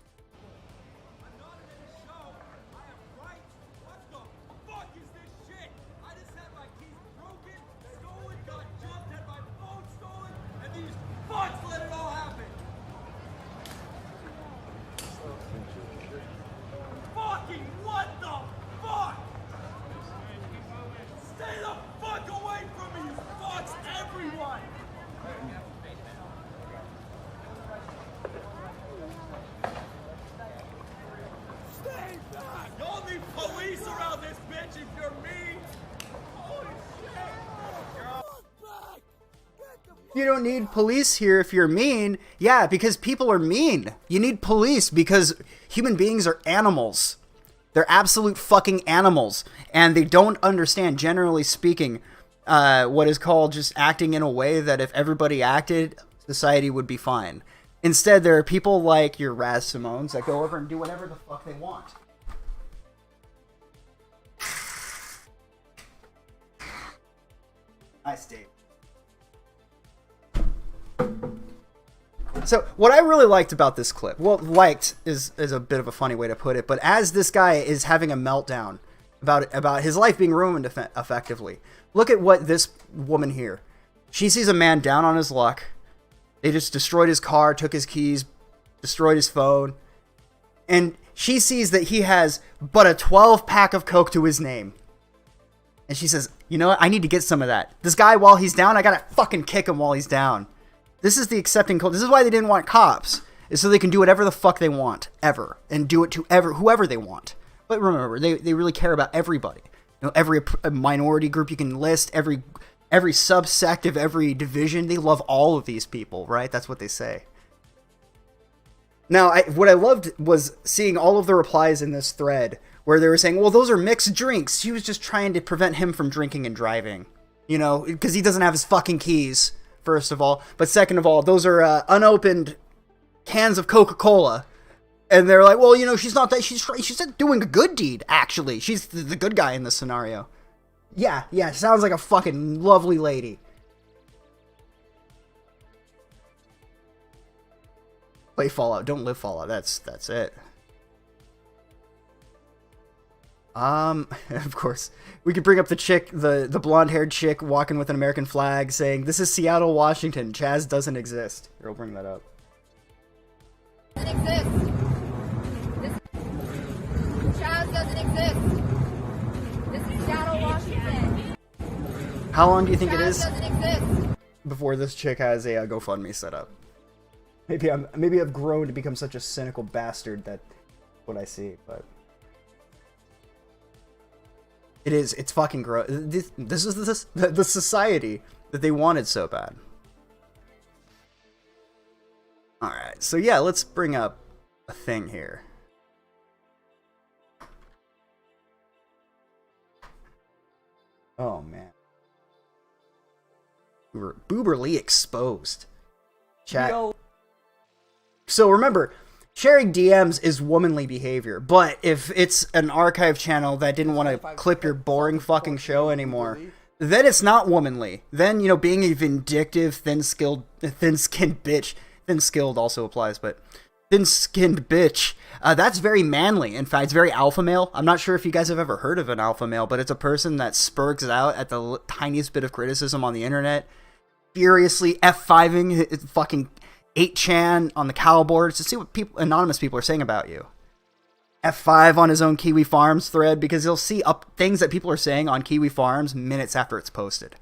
[SPEAKER 1] You don't need police here if you're mean. Yeah, because people are mean. You need police because human beings are animals. They're absolute fucking animals. And they don't understand, generally speaking, what is called just acting in a way that if everybody acted, society would be fine. Instead, there are people like your Raz Simones that go over and do whatever the fuck they want. Nice, Dave. So, what I really liked about this clip, well, liked is a bit of a funny way to put it, but as this guy is having a meltdown about his life being ruined effectively, look at what this woman here. She sees a man down on his luck. They just destroyed his car, took his keys, destroyed his phone, and she sees that he has but a 12-pack of Coke to his name. And she says, you know what, I need to get some of that. This guy, while he's down, I gotta fucking kick him while he's down. This is the accepting culture. This is why they didn't want cops, is so they can do whatever the fuck they want, ever, and do it to whoever they want. But remember, they really care about everybody. every minority group you can list, every subsect of every division. They love all of these people, right? That's what they say. Now, what I loved was seeing all of the replies in this thread where they were saying, well, those are mixed drinks. She was just trying to prevent him from drinking and driving, because he doesn't have his fucking keys, first of all. But second of all, those are unopened cans of Coca-Cola. And they're like, well, she's not that. She's doing a good deed, actually. She's the good guy in this scenario. Yeah, sounds like a fucking lovely lady. Play Fallout, don't live Fallout. That's it. Of course, we could bring up the chick, the blonde-haired chick walking with an American flag saying, this is Seattle, Washington. Chaz doesn't exist. Here, I'll bring that up.
[SPEAKER 7] Doesn't exist. Chaz doesn't exist. This is Seattle, Washington.
[SPEAKER 1] How long do you think it is
[SPEAKER 7] Doesn't exist.
[SPEAKER 1] before this chick has a GoFundMe set up? Maybe I've grown to become such a cynical bastard that what I see, but it's fucking gross. This is the society that they wanted so bad. All right, so yeah, let's bring up a thing here. Oh man, Booberly exposed. Chat. Yo. So remember, sharing DMs is womanly behavior, but if it's an archive channel that didn't want to clip your boring fucking show anymore, then it's not womanly. Then, being a vindictive, thin-skinned bitch, thin-skilled also applies, but thin-skinned bitch, that's very manly. In fact, it's very alpha male. I'm not sure if you guys have ever heard of an alpha male, but it's a person that spurgs out at the tiniest bit of criticism on the internet, furiously F5ing fucking 8chan on the cow boards to see what anonymous people are saying about you. F5 on his own Kiwi Farms thread because he'll see things that people are saying on Kiwi Farms minutes after it's posted.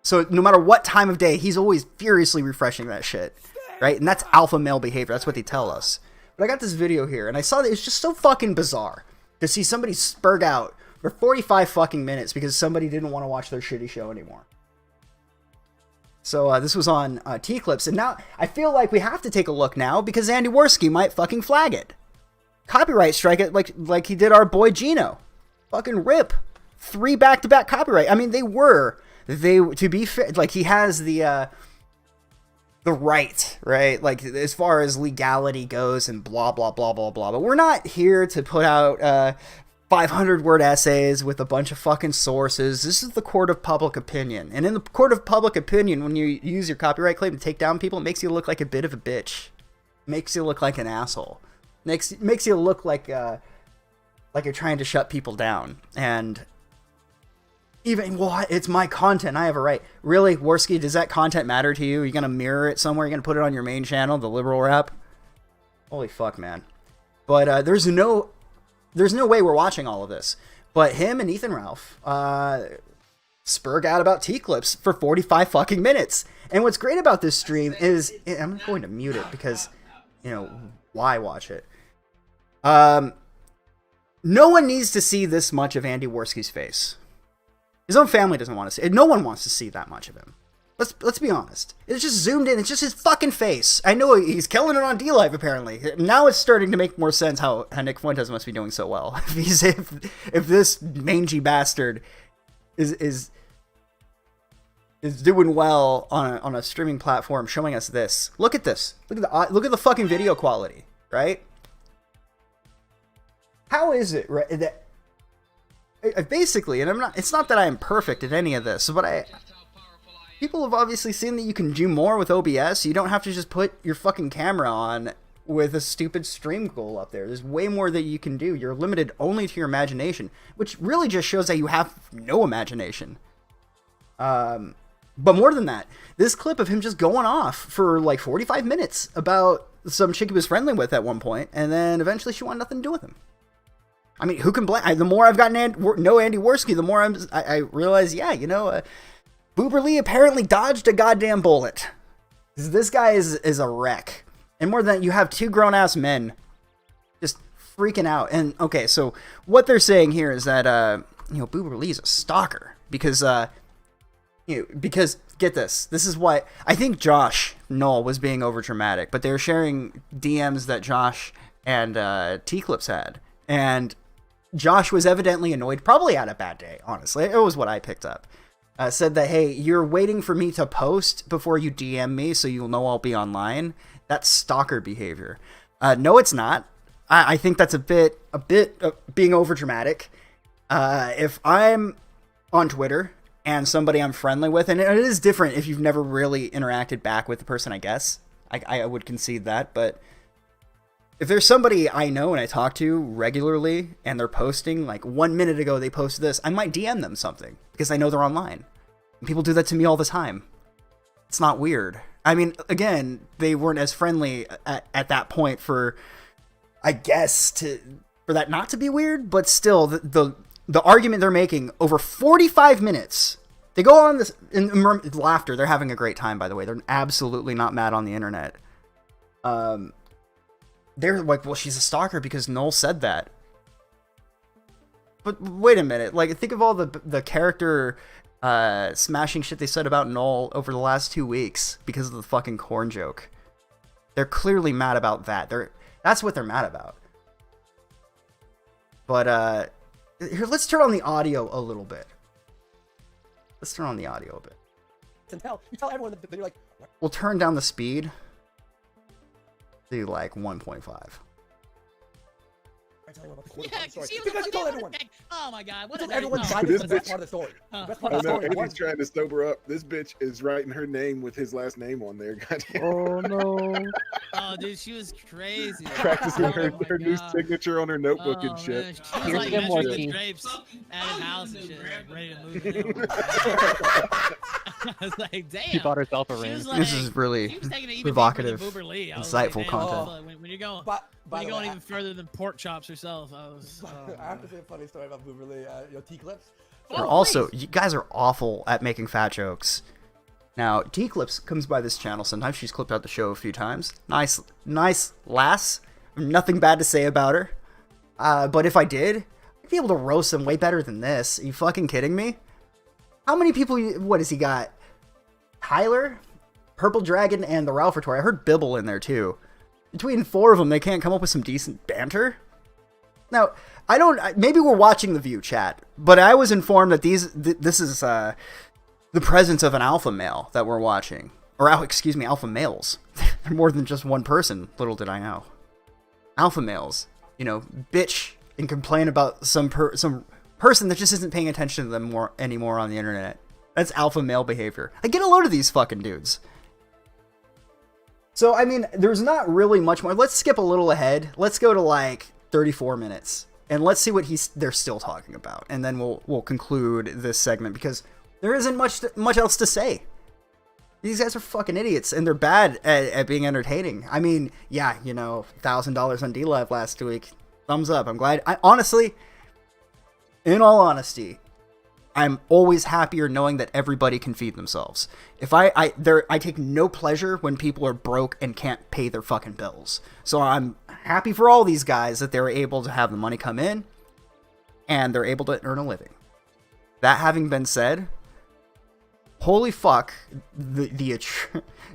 [SPEAKER 1] So no matter what time of day, he's always furiously refreshing that shit, right? And that's alpha male behavior. That's what they tell us. But I got this video here, and I saw that it's just so fucking bizarre to see somebody spurg out for 45 fucking minutes because somebody didn't want to watch their shitty show anymore. So this was on T-Clips, and now I feel like we have to take a look now because Andy Worski might fucking flag it. Copyright strike it like he did our boy Gino. Fucking rip. 3 back-to-back copyright. I mean, to be fair, like he has the right, right? Like as far as legality goes and blah, blah, blah, blah, blah. But we're not here to put out 500-word essays with a bunch of fucking sources. This is the court of public opinion. And in the court of public opinion, when you use your copyright claim to take down people, it makes you look like a bit of a bitch. Makes you look like an asshole. Makes you look like you're trying to shut people down. And even, well, it's my content. I have a right. Really, Worski, does that content matter to you? Are you going to mirror it somewhere? Are you going to put it on your main channel, the liberal rap? Holy fuck, man. But there's no way we're watching all of this. But him and Ethan Ralph spurg out about T-Clips for 45 fucking minutes. And what's great about this stream is, I'm going to mute it because, why watch it? No one needs to see this much of Andy Worski's face. His own family doesn't want to see it. No one wants to see that much of him. Let's be honest. It's just zoomed in. It's just his fucking face. I know he's killing it on D-Live, apparently. Now it's starting to make more sense how Nick Fuentes must be doing so well. If this mangy bastard is doing well on a streaming platform, showing us this. Look at this. Look at the fucking video quality, right? How is it, right, that basically, and it's not that I am perfect at any of this, but people have obviously seen that you can do more with OBS. You don't have to just put your fucking camera on with a stupid stream goal up there. There's way more that you can do. You're limited only to your imagination, which really just shows that you have no imagination. But more than that, this clip of him just going off for like 45 minutes about some chick he was friendly with at one point, and then eventually she wanted nothing to do with him. I mean, who can blame? The more I've gotten know Andy Worski, the more I realize, yeah, Boober Lee apparently dodged a goddamn bullet. This guy is a wreck. And more than that, you have 2 grown-ass men just freaking out. And, okay, so what they're saying here is that Boober Lee's a stalker because because get this. This is why I think Josh Knoll was being overdramatic, but they were sharing DMs that Josh and T-Clips had, and Josh was evidently annoyed, probably had a bad day, honestly. It was what I picked up. Said that, hey, you're waiting for me to post before you DM me so you'll know I'll be online. That's stalker behavior. No, it's not. I think that's a bit being overdramatic. If I'm on Twitter and somebody I'm friendly with, and it is different if you've never really interacted back with the person, I guess. I would concede that, but if there's somebody I know and I talk to regularly and they're posting, like 1 minute ago they posted this, I might DM them something because I know they're online. And people do that to me all the time. It's not weird. I mean, again, they weren't as friendly at that point for, I guess, for that not to be weird, but still, the argument they're making over 45 minutes, they go on this, in laughter, they're having a great time, by the way. They're absolutely not mad on the internet. They're like, well, she's a stalker because Noel said that. But wait a minute. Like, think of all the character smashing shit they said about Noel over the last 2 weeks because of the fucking corn joke. They're clearly mad about that. That's what they're mad about. But, here, let's turn on the audio a little bit. Let's turn on the audio a bit.
[SPEAKER 9] And you tell everyone that you're like,
[SPEAKER 1] We'll turn down the speed to like 1.5.
[SPEAKER 10] Yeah,
[SPEAKER 9] story.
[SPEAKER 10] she was
[SPEAKER 9] Because
[SPEAKER 10] a
[SPEAKER 9] you told
[SPEAKER 10] fucking
[SPEAKER 9] everyone.
[SPEAKER 10] Oh my god, what
[SPEAKER 9] Because
[SPEAKER 10] a
[SPEAKER 9] everyone
[SPEAKER 10] no.
[SPEAKER 9] tried
[SPEAKER 11] This
[SPEAKER 9] to the best
[SPEAKER 11] bitch-
[SPEAKER 9] part of the story.
[SPEAKER 10] Oh.
[SPEAKER 9] Best part
[SPEAKER 11] Oh
[SPEAKER 9] of the
[SPEAKER 11] no,
[SPEAKER 9] story.
[SPEAKER 11] Andy's trying to sober up. This bitch is writing her name with his last name on there. Goddamn.
[SPEAKER 12] Oh no.
[SPEAKER 10] Oh dude, she was crazy.
[SPEAKER 11] Practicing
[SPEAKER 10] Oh
[SPEAKER 11] her
[SPEAKER 10] my
[SPEAKER 11] new
[SPEAKER 10] God.
[SPEAKER 11] signature on her notebook
[SPEAKER 10] Oh,
[SPEAKER 11] and shit.
[SPEAKER 10] man. She was
[SPEAKER 12] Here's
[SPEAKER 10] like
[SPEAKER 12] some more
[SPEAKER 10] measuring
[SPEAKER 12] tea.
[SPEAKER 10] the drapes at his house and shit, like, ready to move in. I was like, damn.
[SPEAKER 12] She bought herself a
[SPEAKER 10] She
[SPEAKER 12] ring.
[SPEAKER 10] was like,
[SPEAKER 1] This is really
[SPEAKER 10] she was taking it even
[SPEAKER 1] provocative,
[SPEAKER 10] deeper than Boober Lee. I was
[SPEAKER 1] insightful
[SPEAKER 10] like, man,
[SPEAKER 1] content.
[SPEAKER 10] When you're going,
[SPEAKER 9] But,
[SPEAKER 10] when
[SPEAKER 9] by
[SPEAKER 10] you're
[SPEAKER 9] the
[SPEAKER 10] going
[SPEAKER 9] way,
[SPEAKER 10] even further than pork chops herself, I was.
[SPEAKER 9] I have to say a funny story about Boober Lee. T-Clips.
[SPEAKER 10] Oh,
[SPEAKER 1] Also,
[SPEAKER 10] please.
[SPEAKER 1] you guys are awful at making fat jokes. Now, T-Clips comes by this channel sometimes. She's clipped out the show a few times. Nice lass. Nothing bad to say about her. But if I did, I'd be able to roast them way better than this. Are you fucking kidding me? How many people, what has he got? Tyler, Purple Dragon, and the Ralph Retore. I heard Bibble in there too. Between 4 of them, they can't come up with some decent banter? Now, maybe we're watching The View, chat, but I was informed that this is the presence of an alpha male that we're watching. Or, alpha males. They're more than just one person, little did I know. Alpha males, bitch and complain about some person that just isn't paying attention to them anymore on the internet. That's alpha male behavior. I get a load of these fucking dudes. So, I mean, there's not really much more. Let's skip a little ahead. Let's go to like 34 minutes. And let's see what they're still talking about. And then we'll conclude this segment because there isn't much else to say. These guys are fucking idiots, and they're bad at being entertaining. I mean, yeah, $1,000 on D-Live last week. Thumbs up. I'm glad. Honestly, in all honesty, I'm always happier knowing that everybody can feed themselves. If I take no pleasure when people are broke and can't pay their fucking bills. So I'm happy for all these guys that they're able to have the money come in and they're able to earn a living. That having been said, holy fuck, the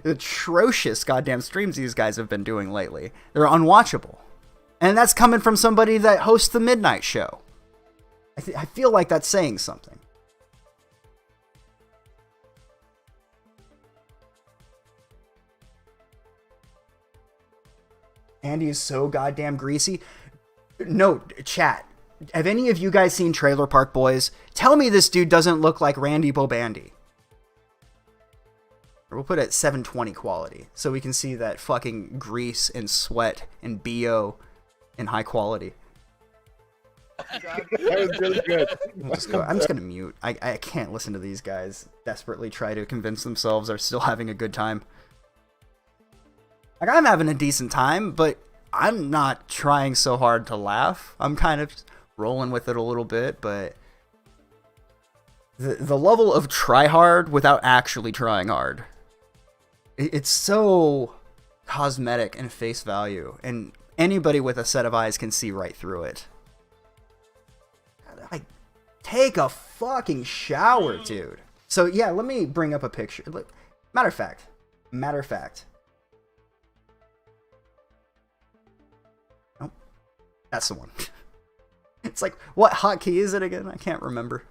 [SPEAKER 1] atrocious goddamn streams these guys have been doing lately. They're unwatchable. And that's coming from somebody that hosts the Midnight Show. I feel like that's saying something. Andy is so goddamn greasy. No, chat. Have any of you guys seen Trailer Park Boys? Tell me this dude doesn't look like Randy Bobandy. Or we'll put it at 720 quality so we can see that fucking grease and sweat and BO in high quality.
[SPEAKER 11] That was really good.
[SPEAKER 1] I'm just gonna mute. I can't listen to these guys desperately try to convince themselves they're still having a good time. Like, I'm having a decent time, but I'm not trying so hard to laugh. I'm kind of rolling with it a little bit, but the level of try hard without actually trying hard, it's so cosmetic and face value, and anybody with a set of eyes can see right through it. Take a fucking shower, dude. So yeah, let me bring up a picture. Matter of fact. Nope. That's the one. It's like, what hotkey is it again? I can't remember.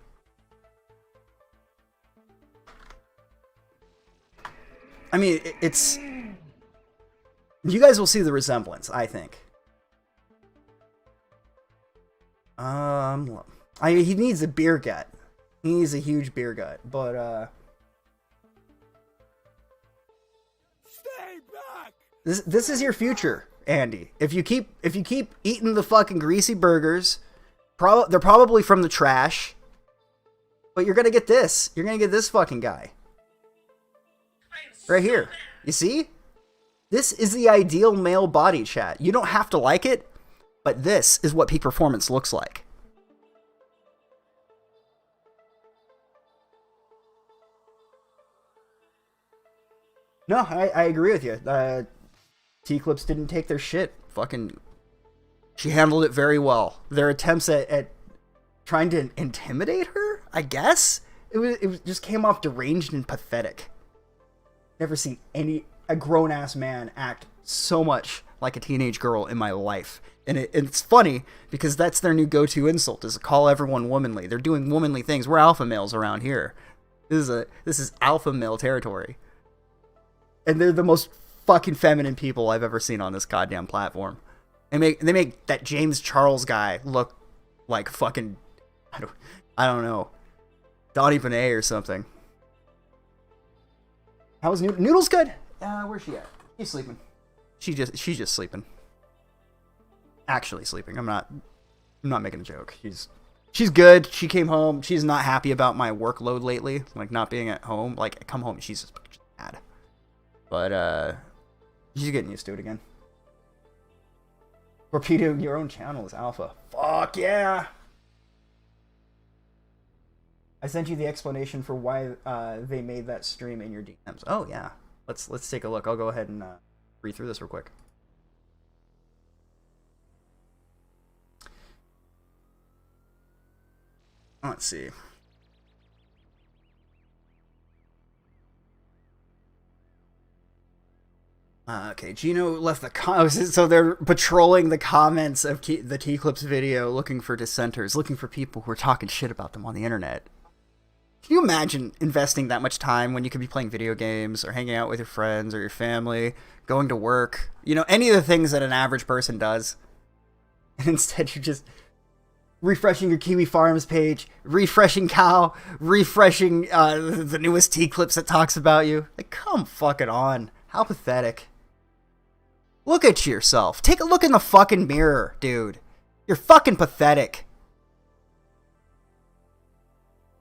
[SPEAKER 1] I mean, it's... You guys will see the resemblance, I think. He needs a beer gut. He needs a huge beer gut, but
[SPEAKER 5] Stay back.
[SPEAKER 1] This is your future, Andy. If you keep eating the fucking greasy burgers, they're probably from the trash. But you're gonna get this. You're gonna get this fucking guy. Right here. You see? This is the ideal male body, chat. You don't have to like it, but this is what peak performance looks like. No, I agree with you. T-Clips didn't take their shit. Fucking... She handled it very well. Their attempts at trying to intimidate her, I guess? It just came off deranged and pathetic. Never seen a grown-ass man act so much like a teenage girl in my life. And it's funny, because that's their new go-to insult, is to call everyone womanly. They're doing womanly things. We're alpha males around here. This is alpha male territory. And they're the most fucking feminine people I've ever seen on this goddamn platform. They make that James Charles guy look like fucking... I don't know. Donnie Benet or something. How was Noodle's good? Where's she at? She's sleeping. She's just sleeping. Actually sleeping. I'm not making a joke. She's good. She came home. She's not happy about my workload lately, like not being at home. Like I come home, she's just mad. But she's getting used to it again. Repeating your own channel is alpha. Fuck yeah. I sent you the explanation for why they made that stream in your DMs. Oh yeah, let's take a look. I'll go ahead and read through this real quick. Let's see. Okay, Gino left the so they're patrolling the comments of the T-Clips video, looking for dissenters, looking for people who are talking shit about them on the internet. Can you imagine investing that much time when you could be playing video games or hanging out with your friends or your family, going to work, you know, any of the things that an average person does? And instead you're just refreshing your Kiwi Farms page, refreshing Cow, refreshing the newest T-Clips that talks about you. Like, come fucking on. How pathetic. Look at yourself. Take a look in the fucking mirror, dude. You're fucking pathetic.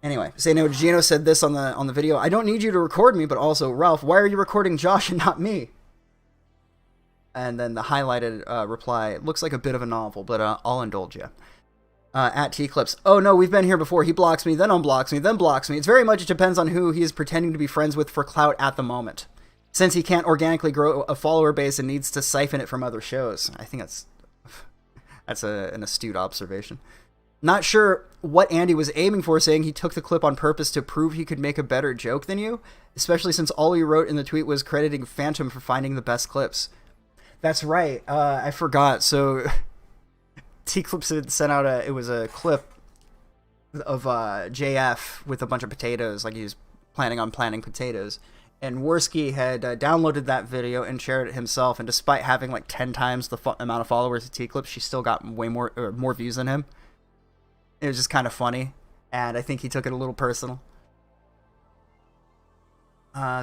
[SPEAKER 1] Anyway, Gino said this on the video. I don't need you to record me, but also, Ralph, why are you recording Josh and not me? And then the highlighted reply, looks like a bit of a novel, but I'll indulge you. At T-Clips, oh no, we've been here before. He blocks me, then unblocks me, then blocks me. It's very much depends on who he is pretending to be friends with for clout at the moment. Since he can't organically grow a follower base and needs to siphon it from other shows. I think that's an astute observation. Not sure what Andy was aiming for, saying he took the clip on purpose to prove he could make a better joke than you, especially since all you wrote in the tweet was crediting Phantom for finding the best clips. That's right. I forgot. So T-Clips had sent out it was a clip of JF with a bunch of potatoes, like he was planning on planting potatoes. And Worski had downloaded that video and shared it himself, and despite having like 10 times the amount of followers of T-Clips, she still got way more views than him. It was just kind of funny, and I think he took it a little personal.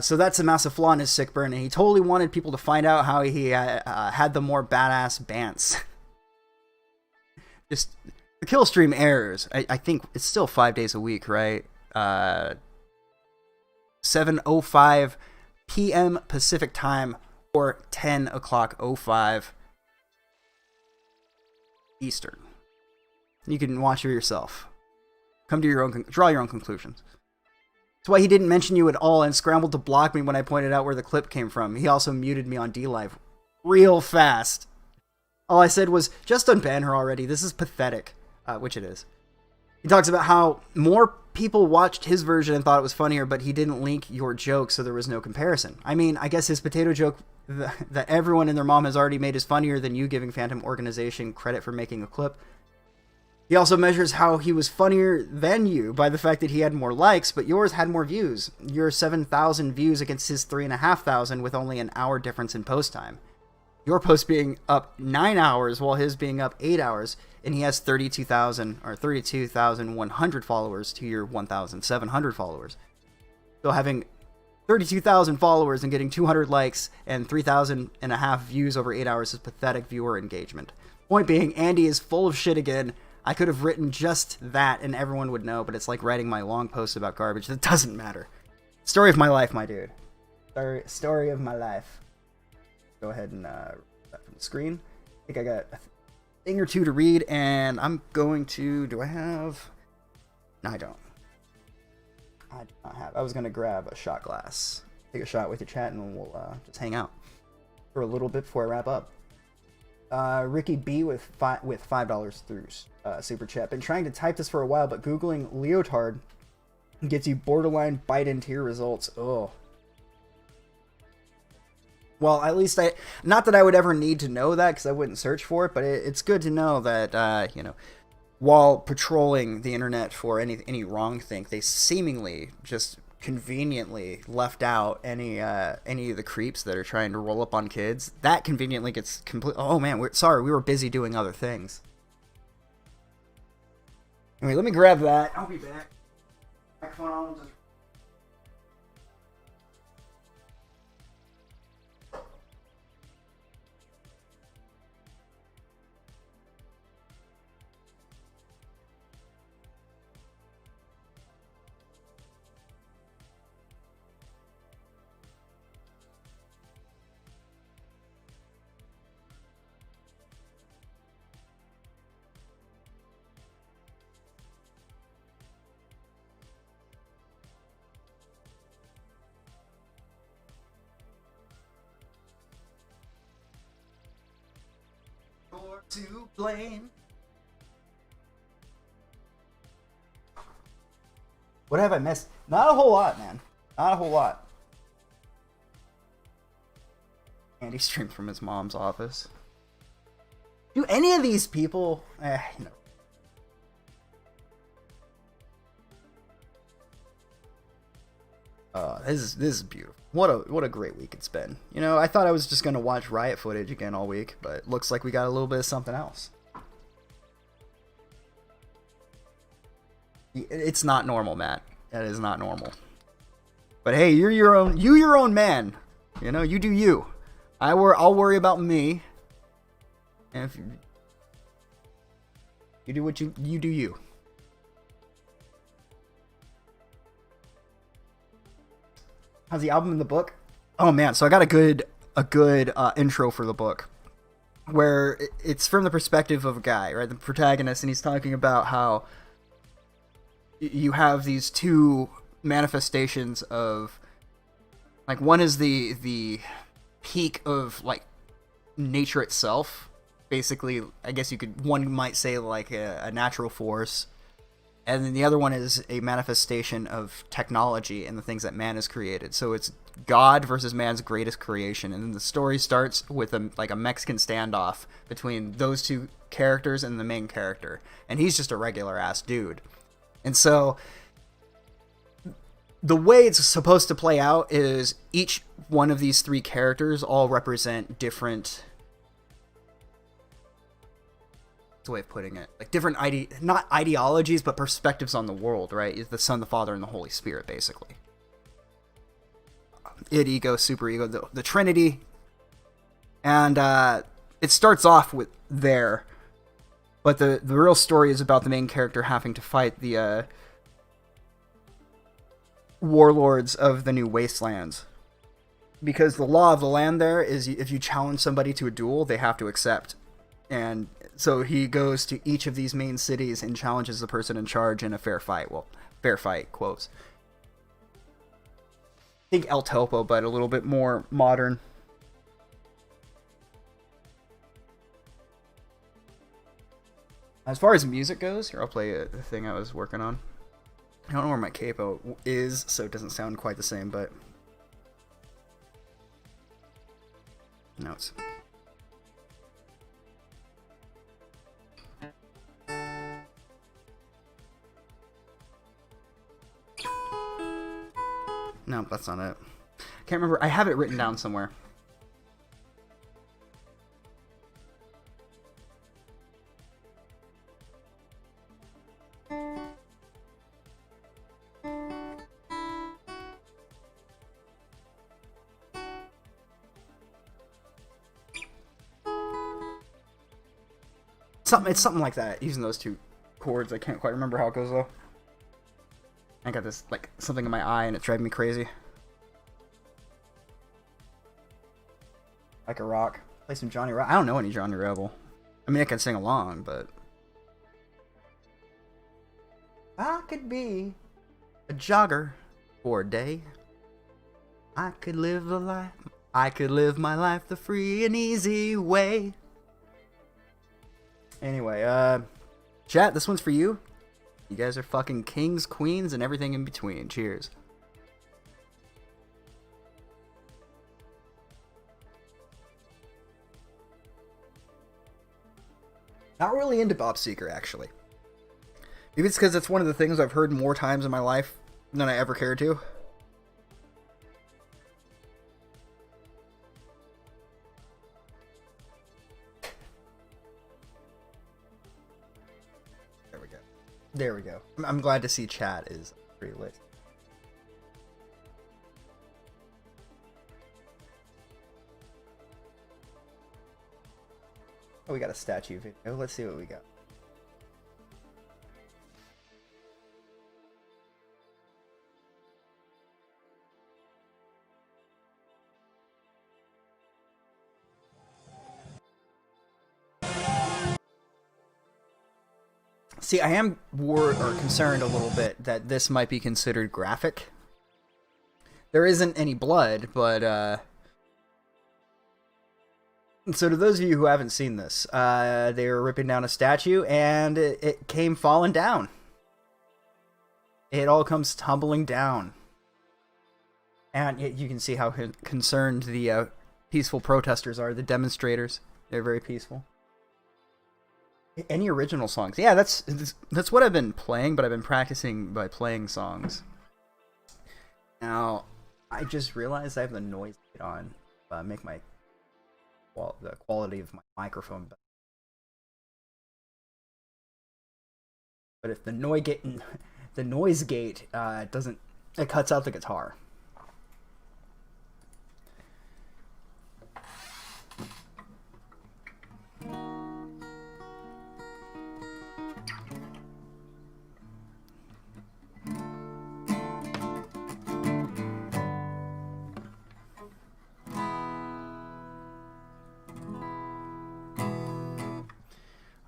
[SPEAKER 1] So that's a massive flaw in his sick burn, and he totally wanted people to find out how he had the more badass bants. Just, the kill stream airs, I think it's still 5 days a week, right? 7:05 p.m. Pacific time, or 10 o'clock 05 Eastern. You can watch it yourself. Come to your own, draw your own conclusions. That's why he didn't mention you at all and scrambled to block me when I pointed out where the clip came from. He also muted me on DLive real fast. All I said was, just unban her already. This is pathetic. Which it is. He talks about how more people watched his version and thought it was funnier, but he didn't link your joke, so there was no comparison. I mean, I guess his potato joke that everyone and their mom has already made is funnier than you giving Phantom Organization credit for making a clip. He also measures how he was funnier than you by the fact that he had more likes, but yours had more views. Your 7,000 views against his 3,500 with only an hour difference in post time. Your post being up 9 hours while his being up 8 hours, and he has 32,000 or 32,100 followers to your 1,700 followers. So having 32,000 followers and getting 200 likes and 3,500 views over 8 hours is pathetic viewer engagement. Point being, Andy is full of shit again. I could have written just that and everyone would know, but it's like writing my long post about garbage that doesn't matter. Story of my life, my dude. Story of my life. Go ahead and that from the screen. I think I got a thing or two to read, and I'm going to... Do I have... No, I don't. I do not have... I was going to grab a shot glass. Take a shot with your chat, and we'll just hang out for a little bit before I wrap up. Ricky B with $5 through Super Chat. Been trying to type this for a while, but Googling leotard gets you borderline bite into your results. Oh. Well, at least not that I would ever need to know that because I wouldn't search for it, but it's good to know that, while patrolling the internet for any wrong thing, they seemingly just conveniently left out any of the creeps that are trying to roll up on kids. That conveniently gets oh man, we were busy doing other things. Anyway, let me grab that. I'll be back. Microphone on. To blame. What have I missed? Not a whole lot, man. Not a whole lot. Andy streamed from his mom's office. Do any of these people... no. This is beautiful. What a great week it's been. You know, I thought I was just gonna watch riot footage again all week, but looks like we got a little bit of something else. It's not normal, Matt. That is not normal. But hey, you're your own man. You know, you do you. I'll worry about me. And if you do what you do you. How's the album and the book? Oh man, so I got a good intro for the book, where it's from the perspective of a guy, right, the protagonist, and he's talking about how you have these two manifestations of, like, one is the peak of, like, nature itself, basically. I guess one might say like a natural force. And then the other one is a manifestation of technology and the things that man has created. So it's God versus man's greatest creation. And then the story starts with a Mexican standoff between those two characters and the main character. And he's just a regular ass dude. And so the way it's supposed to play out is each one of these three characters all represent different... the way of putting it, like different not ideologies, but perspectives on the world, right? The Son, the Father, and the Holy Spirit, basically. Id, ego, super ego, the Trinity. And it starts off with there, but the real story is about the main character having to fight the warlords of the New Wastelands, because the law of the land there is if you challenge somebody to a duel, they have to accept. And so he goes to each of these main cities and challenges the person in charge in a fair fight. Well, fair fight, quotes. I think El Topo, but a little bit more modern. As far as music goes, here I'll play a thing I was working on. I don't know where my capo is, so it doesn't sound quite the same, but notes. No, that's not it. Can't remember. I have it written down somewhere. It's something like that, using those two chords. I can't quite remember how it goes though. I got this like something in my eye and it's driving me crazy. Like a rock. Play some Johnny Rebel. I don't know any Johnny Rebel. I mean, I can sing along, but I could be a jogger for a day. I could live a life. I could live my life the free and easy way. Anyway, chat, this one's for you. You guys are fucking kings, queens, and everything in between. Cheers. Not really into Bob Seger, actually. Maybe it's because it's one of the things I've heard more times in my life than I ever cared to. There we go. I'm glad to see chat is pretty lit. Oh, we got a statue video. Let's see what we got. See, I am concerned a little bit that this might be considered graphic. There isn't any blood, but so to those of you who haven't seen this, they were ripping down a statue and it came falling down. It all comes tumbling down. And you can see how concerned the peaceful protesters are, the demonstrators. They're very peaceful. Any original songs? Yeah, that's what I've been playing, but I've been practicing by playing songs. Now, I just realized I have the noise gate on. Make the quality of my microphone better. But if the noise gate doesn't, it cuts out the guitar.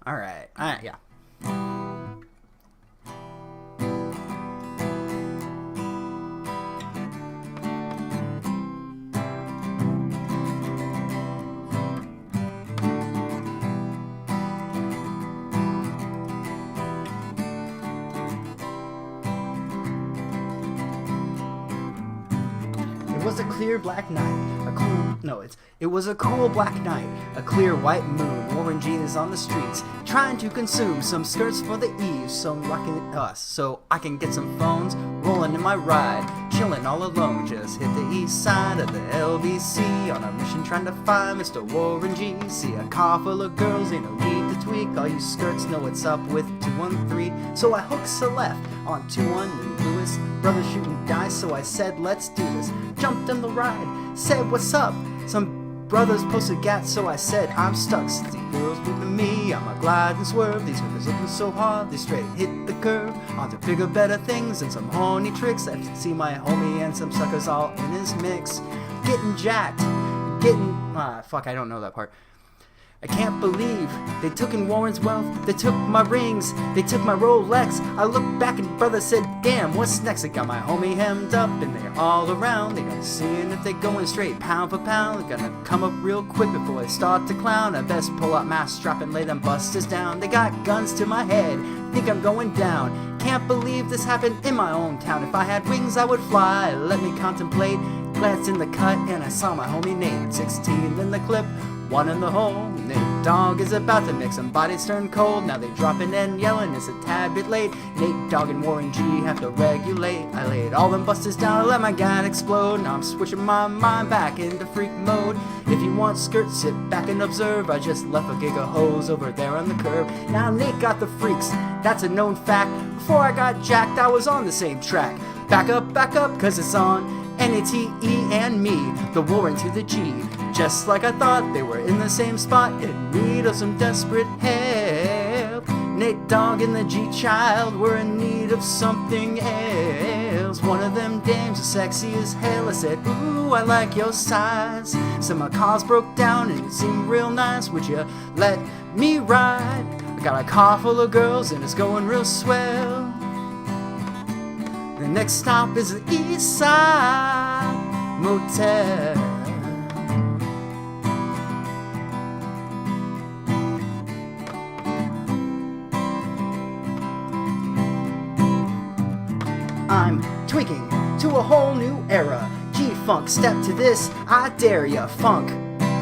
[SPEAKER 1] Alright, yeah. It was a clear black night, it was a cool black night, a clear white moon, oranges on the streets, trying to consume some skirts for the eves, some rocking us, so I can get some phones, rolling in my ride, chilling all alone, just hit the east side of the LBC, on a mission trying to find Mr. Warren G, see a car full of girls, ain't no need to tweak, all you skirts know what's up with 213, so I hooks a left on 21 and Lewis, brothers shooting dice, so I said let's do this, jumped in the ride, said what's up, some brothers posted gats, so I said I'm stuck. See girls moving me, I'ma glide and swerve. These hookers looking so hard, they straight hit the curve. Onto bigger, better things and some horny tricks. I see my homie and some suckers all in his mix. Getting jacked, fuck, I don't know that part. I can't believe they took in Warren's wealth, they took my rings, they took my Rolex. I looked back and brother said, damn, what's next? I got my homie hemmed up and they're all around. They gonna seeing if they going straight pound for pound. They're gonna come up real quick before they start to clown. I best pull out my strap and lay them busters down. They got guns to my head, think I'm going down. Can't believe this happened in my own town. If I had wings I would fly, let me contemplate. Glanced in the cut and I saw my homie Nate. 16 in the clip, 1 in the hole. Nate Dogg is about to make some bodies turn cold. Now they dropping and yelling, it's a tad bit late. Nate Dogg and Warren G have to regulate. I laid all them busters down and let my gun explode. Now I'm switching my mind back into freak mode. If you want skirts, sit back and observe. I just left a gig of hoes over there on the curb. Now Nate got the freaks, that's a known fact. Before I got jacked, I was on the same track. Back up, cause it's on N-A-T-E and me, the Warren to the G. Just like I thought, they were in the same spot, in need of some desperate help. Nate Dogg and the G-Child were in need of something else. One of them dames was sexy as hell. I said, ooh, I like your size. So my cars broke down and it seemed real nice. Would you let me ride? I got a car full of girls and it's going real swell. The next stop is the East Side Motel. I'm tweaking to a whole new era. G-Funk, step to this, I dare ya. Funk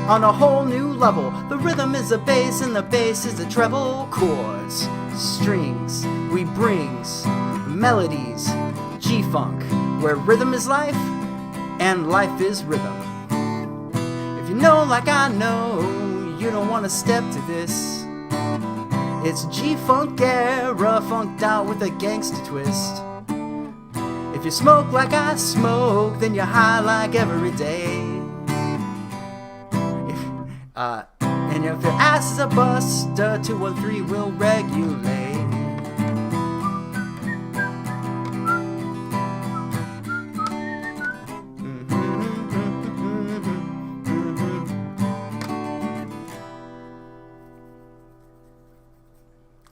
[SPEAKER 1] on a whole new level. The rhythm is the bass and the bass is the treble. Chords, strings, we brings melodies. G-Funk, where rhythm is life and life is rhythm. If you know like I know, you don't want to step to this. It's G-Funk era, funked out with a gangster twist. If you smoke like I smoke, then you're high like every day. And if your ass is a buster, 213 will regulate.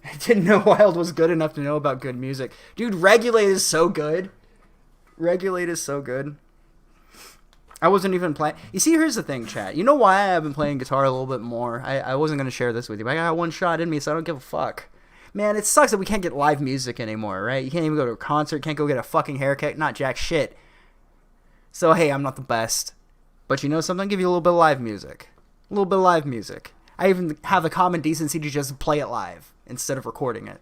[SPEAKER 1] I didn't know Wild was good enough to know about good music. Dude, Regulate is so good. Regulate is so good. I wasn't even playing. You see, here's the thing, chat. You know why I've been playing guitar a little bit more? I wasn't going to share this with you, but I got one shot in me, so I don't give a fuck. Man, it sucks that we can't get live music anymore, right? You can't even go to a concert, can't go get a fucking haircut, not jack shit. So, hey, I'm not the best. But you know something? I'll give you a little bit of live music. A little bit of live music. I even have the common decency to just play it live instead of recording it.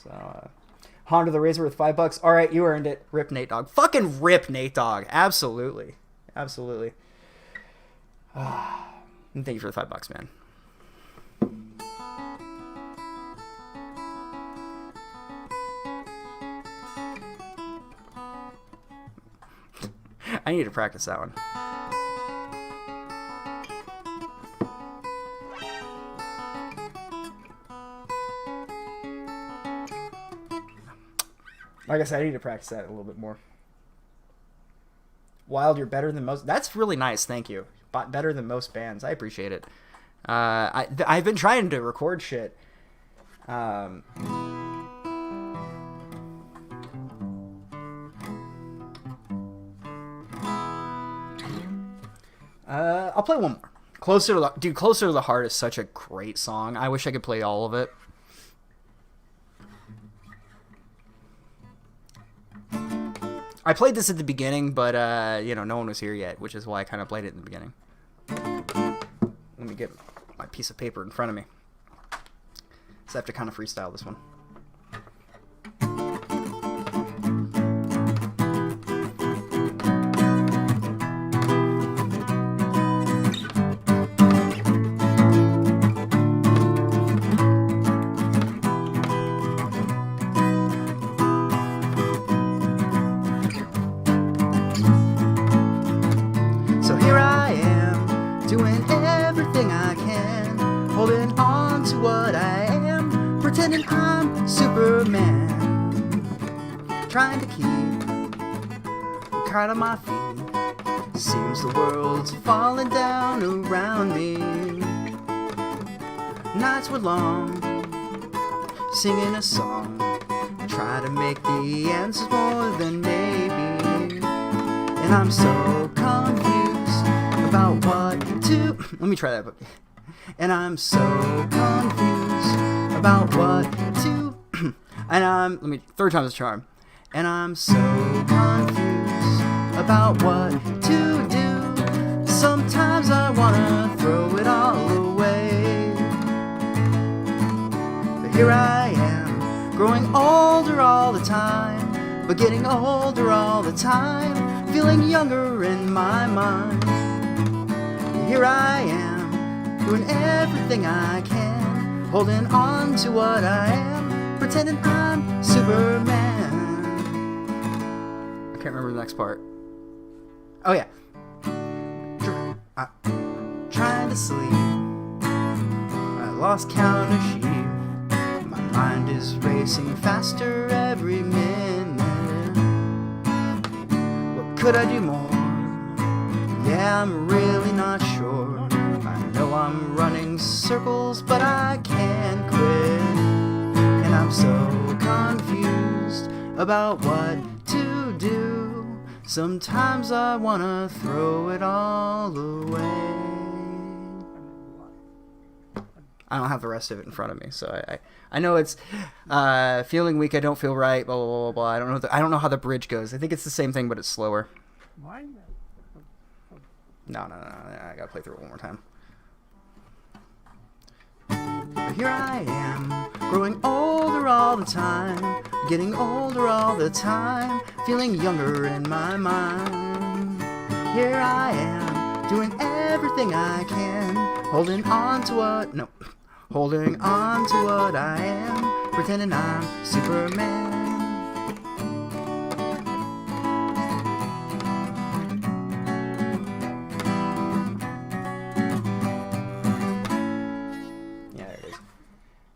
[SPEAKER 1] So, Honda the Razor with $5. All right, you earned it. Rip Nate Dogg. Fucking rip Nate Dogg. Absolutely. Absolutely. And thank you for the $5, man. I need to practice that one. Like I said, I need to practice that a little bit more. Wild, you're better than most. That's really nice. Thank you. Better than most bands. I appreciate it. I've been trying to record shit. I'll play one more. Closer to the Heart is such a great song. I wish I could play all of it. I played this at the beginning, but, no one was here yet, which is why I kind of played it in the beginning. Let me get my piece of paper in front of me. So I have to kind of freestyle this one. Pretending I'm Superman, trying to keep kind of my feet. Seems the world's falling down around me. Nights were long, singing a song, try to make the answers more than maybe. And I'm so confused about what to. Let me try that. And I'm so confused about what to. And third time's a charm. And I'm so confused about what to do. Sometimes I wanna throw it all away. But here I am, growing older all the time, but getting older all the time, feeling younger in my mind. Here I am, doing everything I can, holding on to what I am, pretending I'm Superman. I can't remember the next part. Oh yeah. Trying to sleep, I lost count of sheep. My mind is racing faster every minute. What could I do more? Yeah, I'm really not sure. I know I'm running circles, but I can't quit. And I'm so confused about what to do. Sometimes I wanna throw it all away. I don't have the rest of it in front of me, so I know it's feeling weak. I don't feel right. Blah blah blah blah. I don't know how the bridge goes. I think it's the same thing, but it's slower.
[SPEAKER 9] Why?
[SPEAKER 1] No. I gotta play through it one more time. But here I am, growing older all the time, getting older all the time, feeling younger in my mind. Here I am, doing everything I can, holding on to what I am, pretending I'm Superman.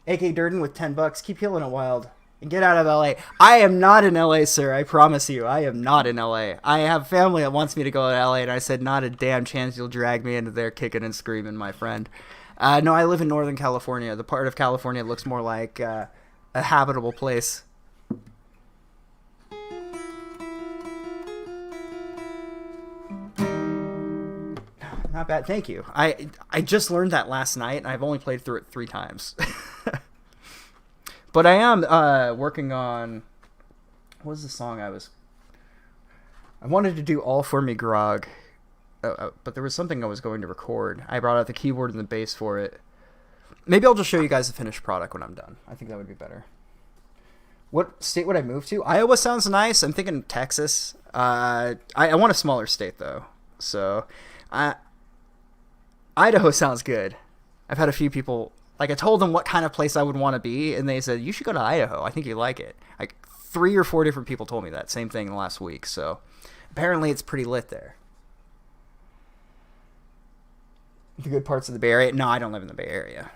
[SPEAKER 1] AK Durden with $10. Keep healing it wild. And get out of LA. I am not in LA, sir. I promise you. I am not in LA. I have family that wants me to go to LA, and I said, not a damn chance you'll drag me into there kicking and screaming, my friend. No, I live in Northern California. The part of California that looks more like a habitable place. Not bad. Thank you. I just learned that last night, and I've only played through it 3 times. But I am working on... What was the song I wanted to do All For Me Grog. But there was something I was going to record. I brought out the keyboard and the bass for it. Maybe I'll just show you guys the finished product when I'm done. I think that would be better. What state would I move to? Iowa sounds nice. I'm thinking Texas. I want a smaller state, though. So... Idaho sounds good. I've had a few people, like I told them what kind of place I would want to be, and they said, you should go to Idaho. I think you like it. Like 3 or 4 different people told me that same thing in the last week. So apparently it's pretty lit there. The good parts of the Bay Area? No, I don't live in the Bay Area.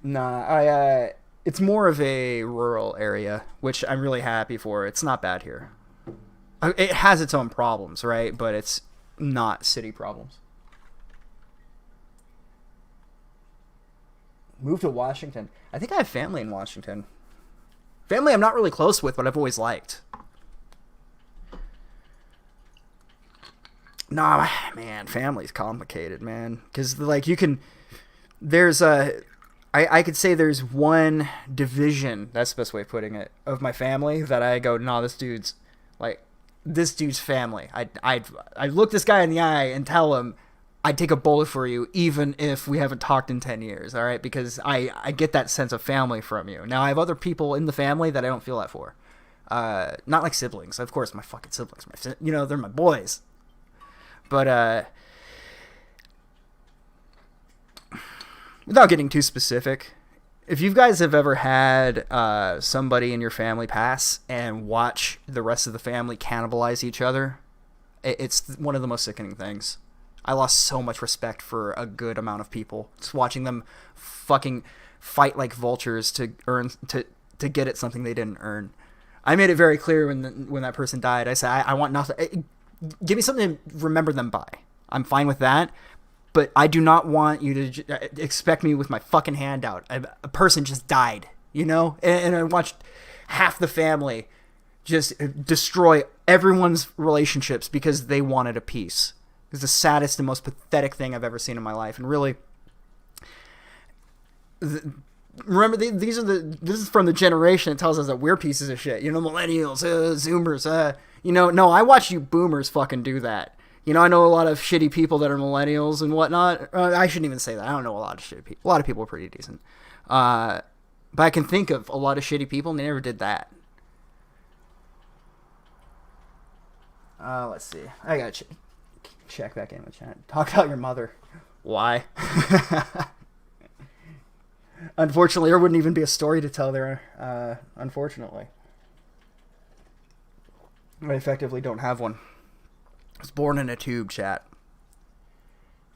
[SPEAKER 1] Nah, it's more of a rural area, which I'm really happy for. It's not bad here. It has its own problems, right? But it's not city problems. Move to Washington. I think I have family in Washington. Family I'm not really close with, but I've always liked. Nah, man, family's complicated, man. Because, like, you can... There's a... I could say there's one division, that's the best way of putting it, of my family that I go, nah, this dude's family. I'd look this guy in the eye and tell him, I'd take a bullet for you even if we haven't talked in 10 years, all right? Because I get that sense of family from you. Now, I have other people in the family that I don't feel that for. Not like siblings. Of course, my fucking siblings. They're my boys. But, without getting too specific, if you guys have ever had somebody in your family pass and watch the rest of the family cannibalize each other, it's one of the most sickening things. I lost so much respect for a good amount of people. Just watching them fucking fight like vultures to get at something they didn't earn. I made it very clear when that person died. I said, I want nothing. Give me something to remember them by. I'm fine with that. but I do not want you to expect me with my fucking hand out. A person just died, you know? And I watched half the family just destroy everyone's relationships because they wanted a piece. It's the saddest and most pathetic thing I've ever seen in my life. And really, remember, this is from the generation that tells us that we're pieces of shit. You know, millennials, Zoomers. You know, no, I watch you boomers fucking do that. You know, I know a lot of shitty people that are millennials and whatnot. I shouldn't even say that. I don't know a lot of shitty people. A lot of people are pretty decent. But I can think of a lot of shitty people, and they never did that. Let's see. I gotta check back in with chat. Talk about your mother. Why? Unfortunately, there wouldn't even be a story to tell there. Unfortunately. I effectively don't have one. I was born in a tube, chat.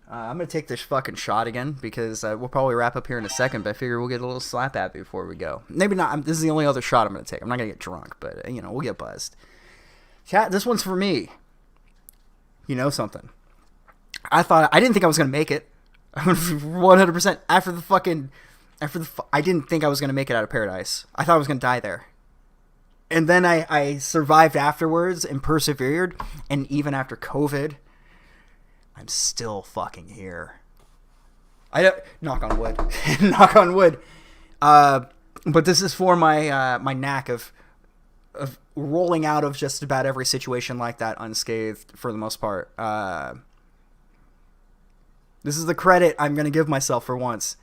[SPEAKER 1] I'm going to take this fucking shot again because we'll probably wrap up here in a second, but I figure we'll get a little slap at before we go. Maybe not. This is the only other shot I'm going to take. I'm not going to get drunk, but, you know, we'll get buzzed. Chat, this one's for me. You know something. I didn't think I was going to make it. 100%. I didn't think I was going to make it out of paradise. I thought I was going to die there. And then I survived afterwards and persevered. And even after COVID, I'm still fucking here. Knock on wood. Knock on wood. But this is for my knack of rolling out of just about every situation like that unscathed for the most part. This is the credit I'm going to give myself for once.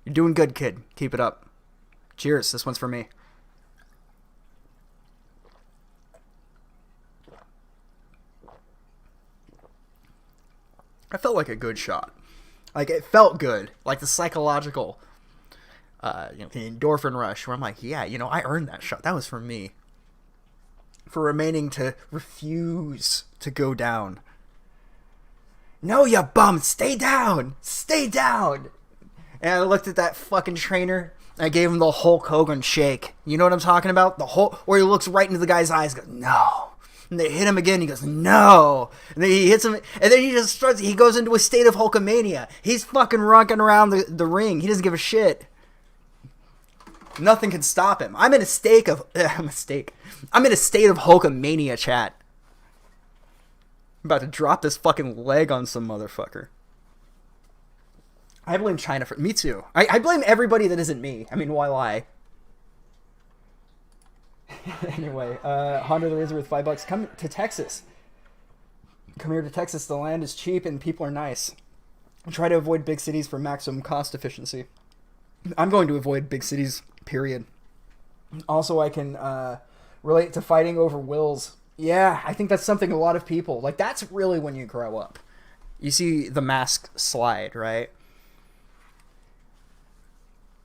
[SPEAKER 1] You're doing good, kid. Keep it up. Cheers. This one's for me. I felt like a good shot. Like, it felt good. Like the psychological, the endorphin rush where I'm like, yeah, you know, I earned that shot. That was for me. For remaining to refuse to go down. No, you bum. Stay down. Stay down. And I looked at that fucking trainer. I gave him the Hulk Hogan shake. You know what I'm talking about? The whole, where he looks right into the guy's eyes and goes, no. And they hit him again. He goes, no. And then he hits him. And then he goes into a state of Hulkamania. He's fucking rocking around the ring. He doesn't give a shit. Nothing can stop him. I'm in a state of Hulkamania, chat. I'm about to drop this fucking leg on some motherfucker. I blame China for... Me too. I blame everybody that isn't me. I mean, why lie? Anyway, Honda the Razor with $5. Come to Texas. Come here to Texas. The land is cheap and people are nice. Try to avoid big cities for maximum cost efficiency. I'm going to avoid big cities, period. Also, I can relate to fighting over wills. Yeah, I think that's something a lot of people... Like, that's really when you grow up. You see the mask slide, right?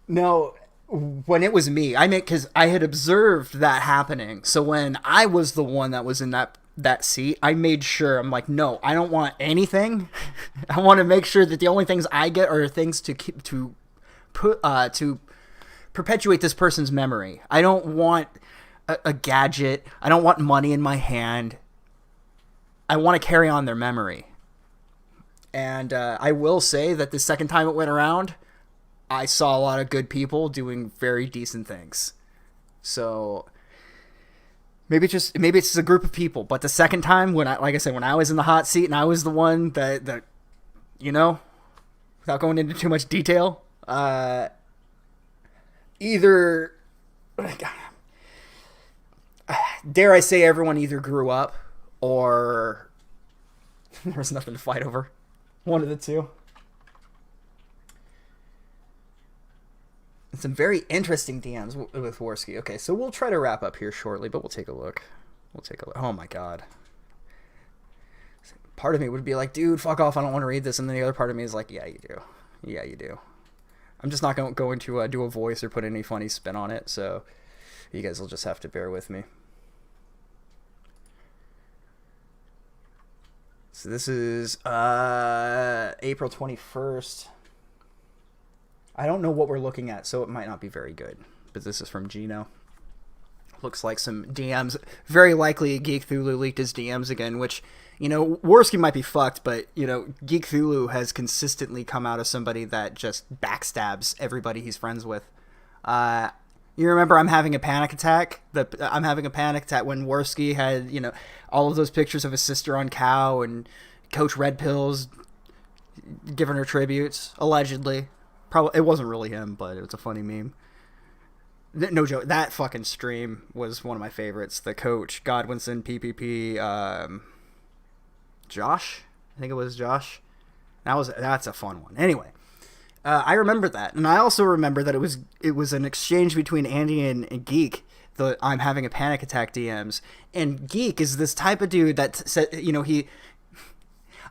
[SPEAKER 1] No, when it was me, because I had observed that happening. So when I was the one that was in that seat, I made sure, I'm like, no, I don't want anything. I want to make sure that the only things I get are things to perpetuate this person's memory. I don't want a gadget. I don't want money in my hand. I want to carry on their memory. And I will say that the second time it went around, I saw a lot of good people doing very decent things. So maybe it's just a group of people. But the second time, when I was in the hot seat and I was the one that you know, without going into too much detail, either dare I say everyone either grew up or there was nothing to fight over. One of the two. Some very interesting DMs with Worski. Okay, so we'll try to wrap up here shortly, but we'll take a look. Oh my god. Part of me would be like, dude, fuck off, I don't want to read this. And then the other part of me is like, yeah, you do. Yeah, you do. I'm just not going to do a voice or put any funny spin on it, so you guys will just have to bear with me. So this is April 21st. I don't know what we're looking at, so it might not be very good. But this is from Gino. Looks like some DMs. Very likely Geek Thulu leaked his DMs again, which, you know, Worski might be fucked, but, you know, Geek Thulu has consistently come out as somebody that just backstabs everybody he's friends with. You remember I'm having a panic attack? I'm having a panic attack when Worski had, you know, all of those pictures of his sister on Cow and Coach Red Pills giving her tributes, allegedly. Probably it wasn't really him, but it was a funny meme. No joke. That fucking stream was one of my favorites. The Coach, Godwinson, PPP, Josh. I think it was Josh. That's a fun one. Anyway, I remember that, and I also remember that it was an exchange between Andy and Geek. The I'm having a panic attack DMs, and Geek is this type of dude that said, you know,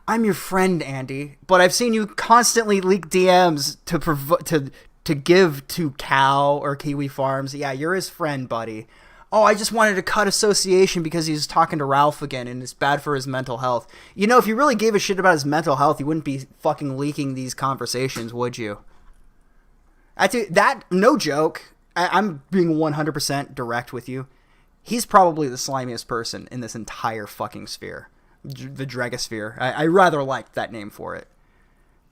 [SPEAKER 1] I'm your friend, Andy, but I've seen you constantly leak DMs to give to Cal or Kiwi Farms. Yeah, you're his friend, buddy. Oh, I just wanted to cut association because he's talking to Ralph again and it's bad for his mental health. You know, if you really gave a shit about his mental health, you wouldn't be fucking leaking these conversations, would you? That no joke. I'm being 100% direct with you. He's probably the slimiest person in this entire fucking sphere. The Dregosphere. I rather like that name for it.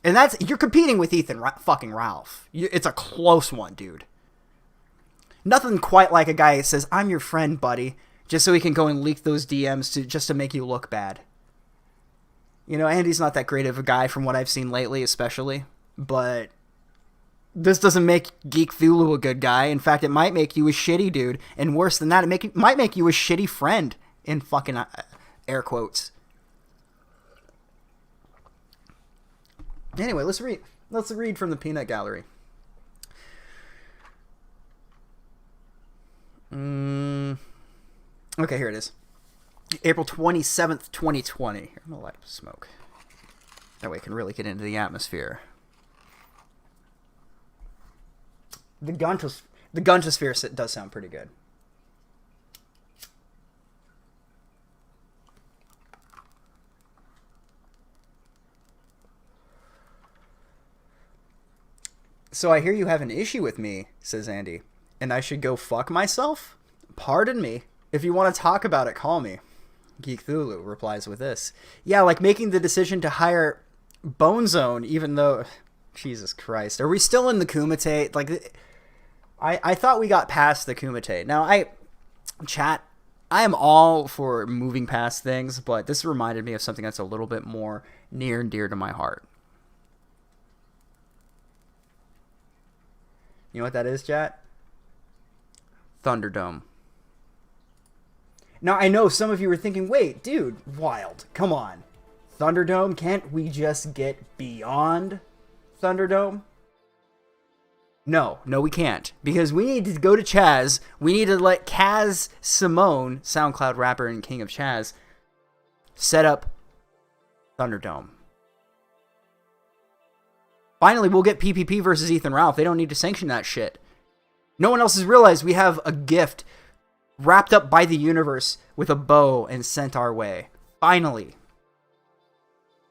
[SPEAKER 1] And you're competing with Ethan fucking Ralph. It's a close one, dude. Nothing quite like a guy that says, I'm your friend, buddy, just so he can go and leak those DMs just to make you look bad. You know, Andy's not that great of a guy from what I've seen lately, especially. But this doesn't make Geek Thulu a good guy. In fact, it might make you a shitty dude. And worse than that, it might make you a shitty friend, in fucking air quotes. Anyway, let's read from the Peanut Gallery. Okay, here it is. April 27th, 2020. Here, I'm gonna light up smoke. That way I can really get into the atmosphere. The Guntosphere does sound pretty good. So I hear you have an issue with me, says Andy, and I should go fuck myself? Pardon me. If you want to talk about it, call me. Geek Thulu replies with this. Yeah, like making the decision to hire Bone Zone, even though... Jesus Christ. Are we still in the Kumite? Like, I thought we got past the Kumite. Now, I am all for moving past things, but this reminded me of something that's a little bit more near and dear to my heart. You know what that is, chat? Thunderdome. Now, I know some of you were thinking, wait, dude, wild, come on. Thunderdome, can't we just get beyond Thunderdome? No, we can't. Because we need to go to Chaz. We need to let Kaz Simone, SoundCloud rapper and king of Chaz, set up Thunderdome. Finally, we'll get PPP versus Ethan Ralph. They don't need to sanction that shit. No one else has realized we have a gift wrapped up by the universe with a bow and sent our way. Finally.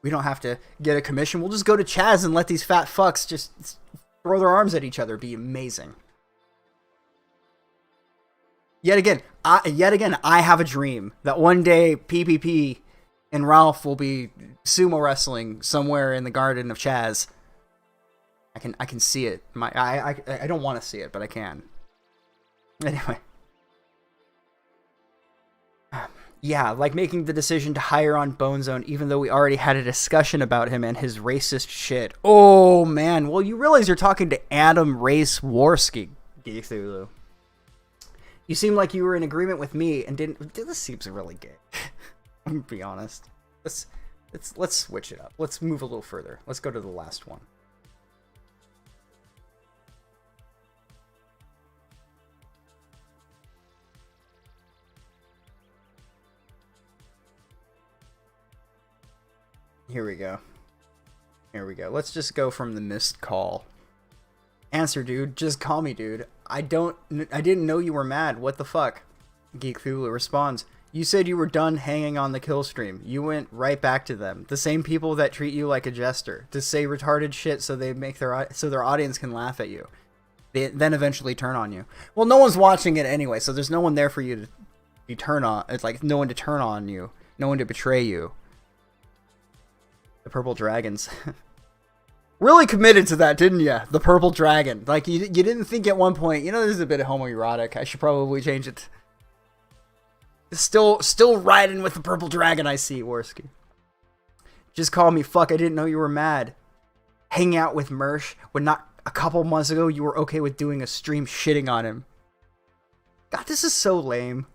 [SPEAKER 1] We don't have to get a commission. We'll just go to Chaz and let these fat fucks just throw their arms at each other. It'd be amazing. Yet again, I have a dream that one day PPP and Ralph will be sumo wrestling somewhere in the garden of Chaz. I can see it. I don't want to see it, but I can. Anyway. Yeah, like making the decision to hire on Bone Zone, even though we already had a discussion about him and his racist shit. Oh, man. Well, you realize you're talking to Adam Race Worski, Geek Thulu. You seem like you were in agreement with me and didn't... This seems really gay. I'm gonna be honest. Let's switch it up. Let's move a little further. Let's go to the last one. Here we go. Let's just go from the missed call. Answer, dude. Just call me, dude. I didn't know you were mad. What the fuck? Geek Thulu responds. You said you were done hanging on the kill stream. You went right back to them. The same people that treat you like a jester. To say retarded shit so their audience can laugh at you. They then eventually turn on you. Well, no one's watching it anyway, so there's no one there for you to be turn on. It's like no one to turn on you, no one to betray you. The Purple Dragons. Really committed to that, didn't you? The Purple Dragon. Like, you didn't think at one point, you know, this is a bit homoerotic. I should probably change it. Still riding with the Purple Dragon, I see, Worski. Just call me fuck, I didn't know you were mad. Hang out with Mersh when not a couple months ago you were okay with doing a stream shitting on him. God, this is so lame.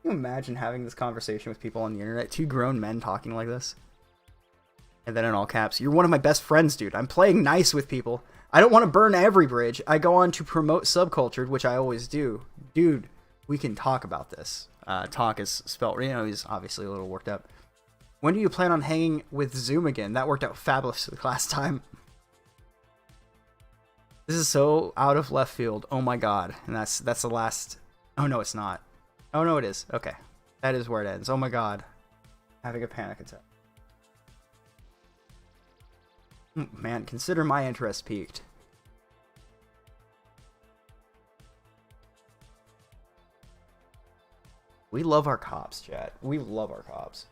[SPEAKER 1] Can you imagine having this conversation with people on the internet? Two grown men talking like this. And then in all caps, you're one of my best friends, dude. I'm playing nice with people. I don't want to burn every bridge. I go on to promote Subcultured, which I always do. Dude, we can talk about this. Talk is spelled, you know, he's obviously a little worked up. When do you plan on hanging with Zoom again? That worked out fabulously last time. This is so out of left field. Oh my god. And that's the last... Oh no, it's not. Oh no, it is. Okay. That is where it ends. Oh my god. Having a panic attack. Man, consider my interest peaked. We love our cops, chat. We love our cops.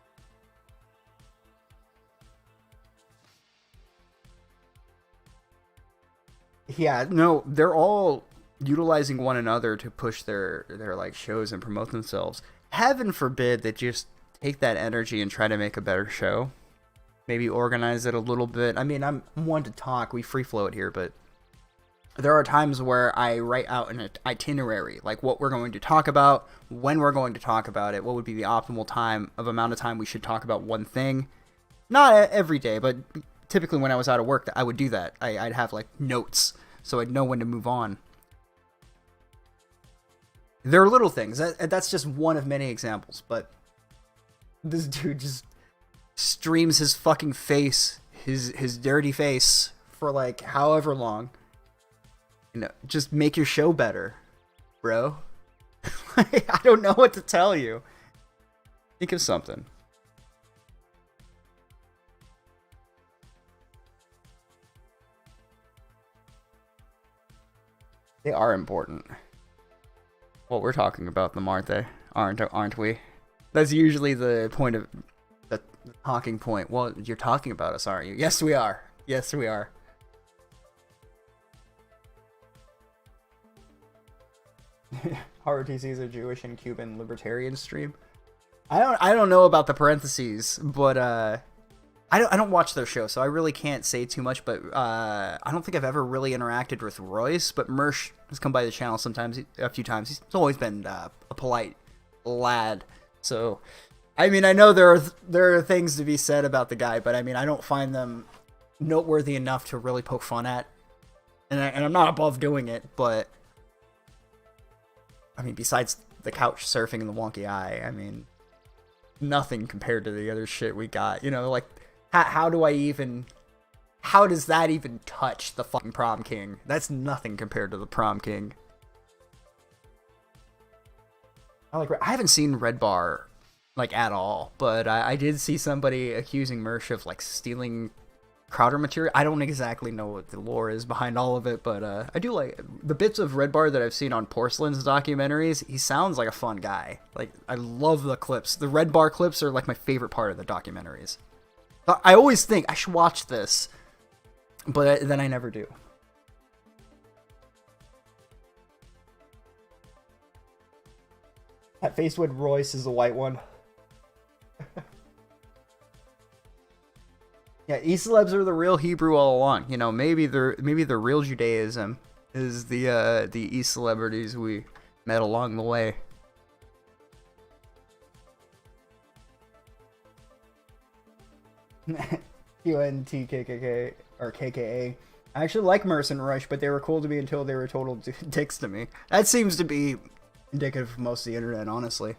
[SPEAKER 1] Yeah, no, they're all utilizing one another to push their like shows and promote themselves. Heaven forbid they just take that energy and try to make a better show. Maybe organize it a little bit. I mean, I'm one to talk. We free flow it here, but there are times where I write out an itinerary, like what we're going to talk about, when we're going to talk about it, what would be the optimal amount of time we should talk about one thing. Not every day, but typically when I was out of work, I would do that. I'd have like notes, so I'd know when to move on. There are little things. That's just one of many examples, but this dude just streams his fucking face, his dirty face, for like however long. You know, just make your show better, bro. I don't know what to tell you. Think of something. They are important. Well, we're talking about them, aren't they? Aren't we? That's usually the point of the talking point. Well, you're talking about us, aren't you? Yes, we are. Yes, we are. ROTC is a Jewish and Cuban libertarian stream. I don't know about the parentheses, but I don't watch their show, so I really can't say too much. But I don't think I've ever really interacted with Royce, but Mersh has come by the channel a few times. He's always been a polite lad. So, I mean, I know there are things to be said about the guy, but I mean, I don't find them noteworthy enough to really poke fun at, and I'm not above doing it, but I mean, besides the couch surfing and the wonky eye, I mean, nothing compared to the other shit we got. You know, like, how does that even touch the fucking Prom King? That's nothing compared to the Prom King. I haven't seen Red Bar, like, at all, but I did see somebody accusing Mersh of, like, stealing Crowder material. I don't exactly know what the lore is behind all of it, but I do like the bits of Red Bar that I've seen on Porcelain's documentaries. He sounds like a fun guy. Like, I love the clips. The Red Bar clips are like my favorite part of the documentaries. I always think I should watch this, but then I never do. That Facewood Royce is the white one. Yeah, E-celebs are the real Hebrew all along. You know, maybe the real Judaism is the E-celebrities we met along the way. UNTKKK or KKA. I actually like Merce and Rush, but they were cool to me until they were total dicks to me. That seems to be indicative of most of the internet, honestly.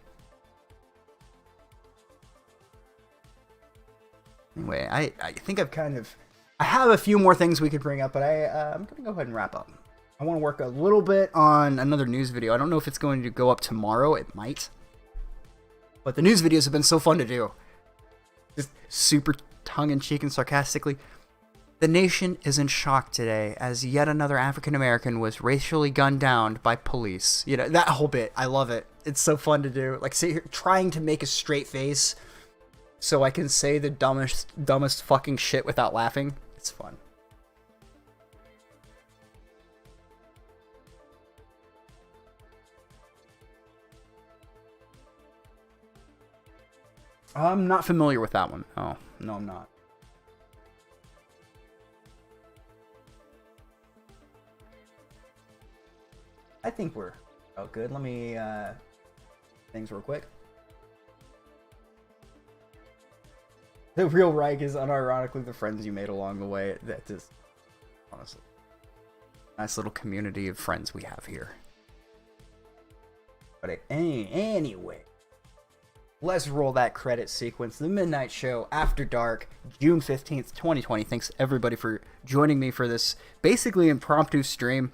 [SPEAKER 1] Anyway, I think I have a few more things we could bring up, but I'm going to go ahead and wrap up. I want to work a little bit on another news video. I don't know if it's going to go up tomorrow. It might. But the news videos have been so fun to do. Just super tongue-in-cheek and sarcastically. The nation is in shock today as yet another African American was racially gunned down by police. You know, that whole bit, I love it. It's so fun to do. Like, sit here trying to make a straight face so I can say the dumbest fucking shit without laughing. It's fun. I'm not familiar with that one. Oh, no, I'm not. I think we're good. Let me things real quick. The real Reich is unironically the friends you made along the way. That is honestly nice little community of friends we have here. But anyway, let's roll that credit sequence. The Midnight Show After Dark, June 15th, 2020. Thanks everybody for joining me for this basically impromptu stream.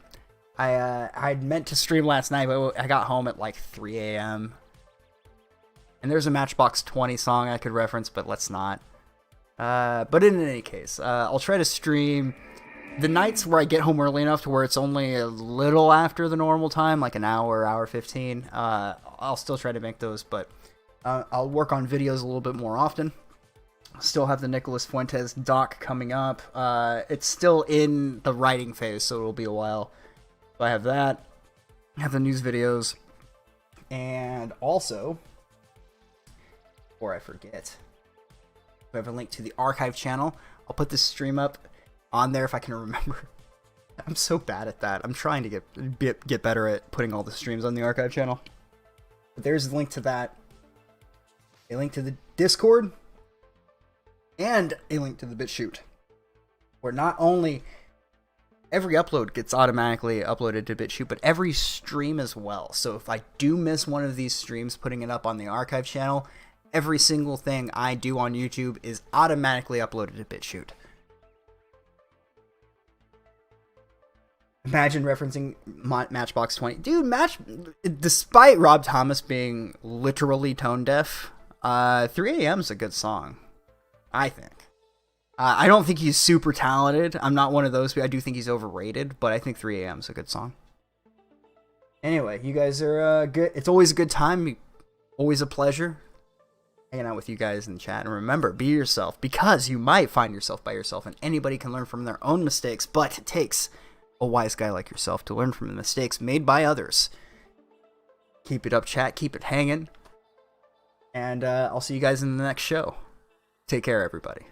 [SPEAKER 1] I'd meant to stream last night, but I got home at like 3 a.m. And there's a Matchbox 20 song I could reference, but let's not. But in any case, I'll try to stream the nights where I get home early enough to where it's only a little after the normal time, like an hour 15. I'll still try to make those, but I'll work on videos a little bit more often. Still have the Nicholas Fuentes doc coming up. It's still in the writing phase, so it'll be a while. So I have that. I have the news videos. And also, before I forget, I have a link to the archive channel. I'll put this stream up on there if I can remember. I'm so bad at that. I'm trying to get better at putting all the streams on the archive channel. But there's a link to that. A link to the Discord. And a link to the Bitchute. Where not only every upload gets automatically uploaded to Bitchute, but every stream as well. So if I do miss one of these streams putting it up on the archive channel, every single thing I do on YouTube is automatically uploaded to Bitchute. Imagine referencing Matchbox 20. Dude, despite Rob Thomas being literally tone deaf, 3 a.m. is a good song, I think. I don't think he's super talented. I'm not one of those. I do think he's overrated, but I think 3 a.m. is a good song. Anyway, you guys are good. It's always a good time. Always a pleasure hanging out with you guys in the chat. And remember, be yourself, because you might find yourself by yourself, and anybody can learn from their own mistakes, but it takes a wise guy like yourself to learn from the mistakes made by others. Keep it up, chat. Keep it hanging. And I'll see you guys in the next show. Take care, everybody.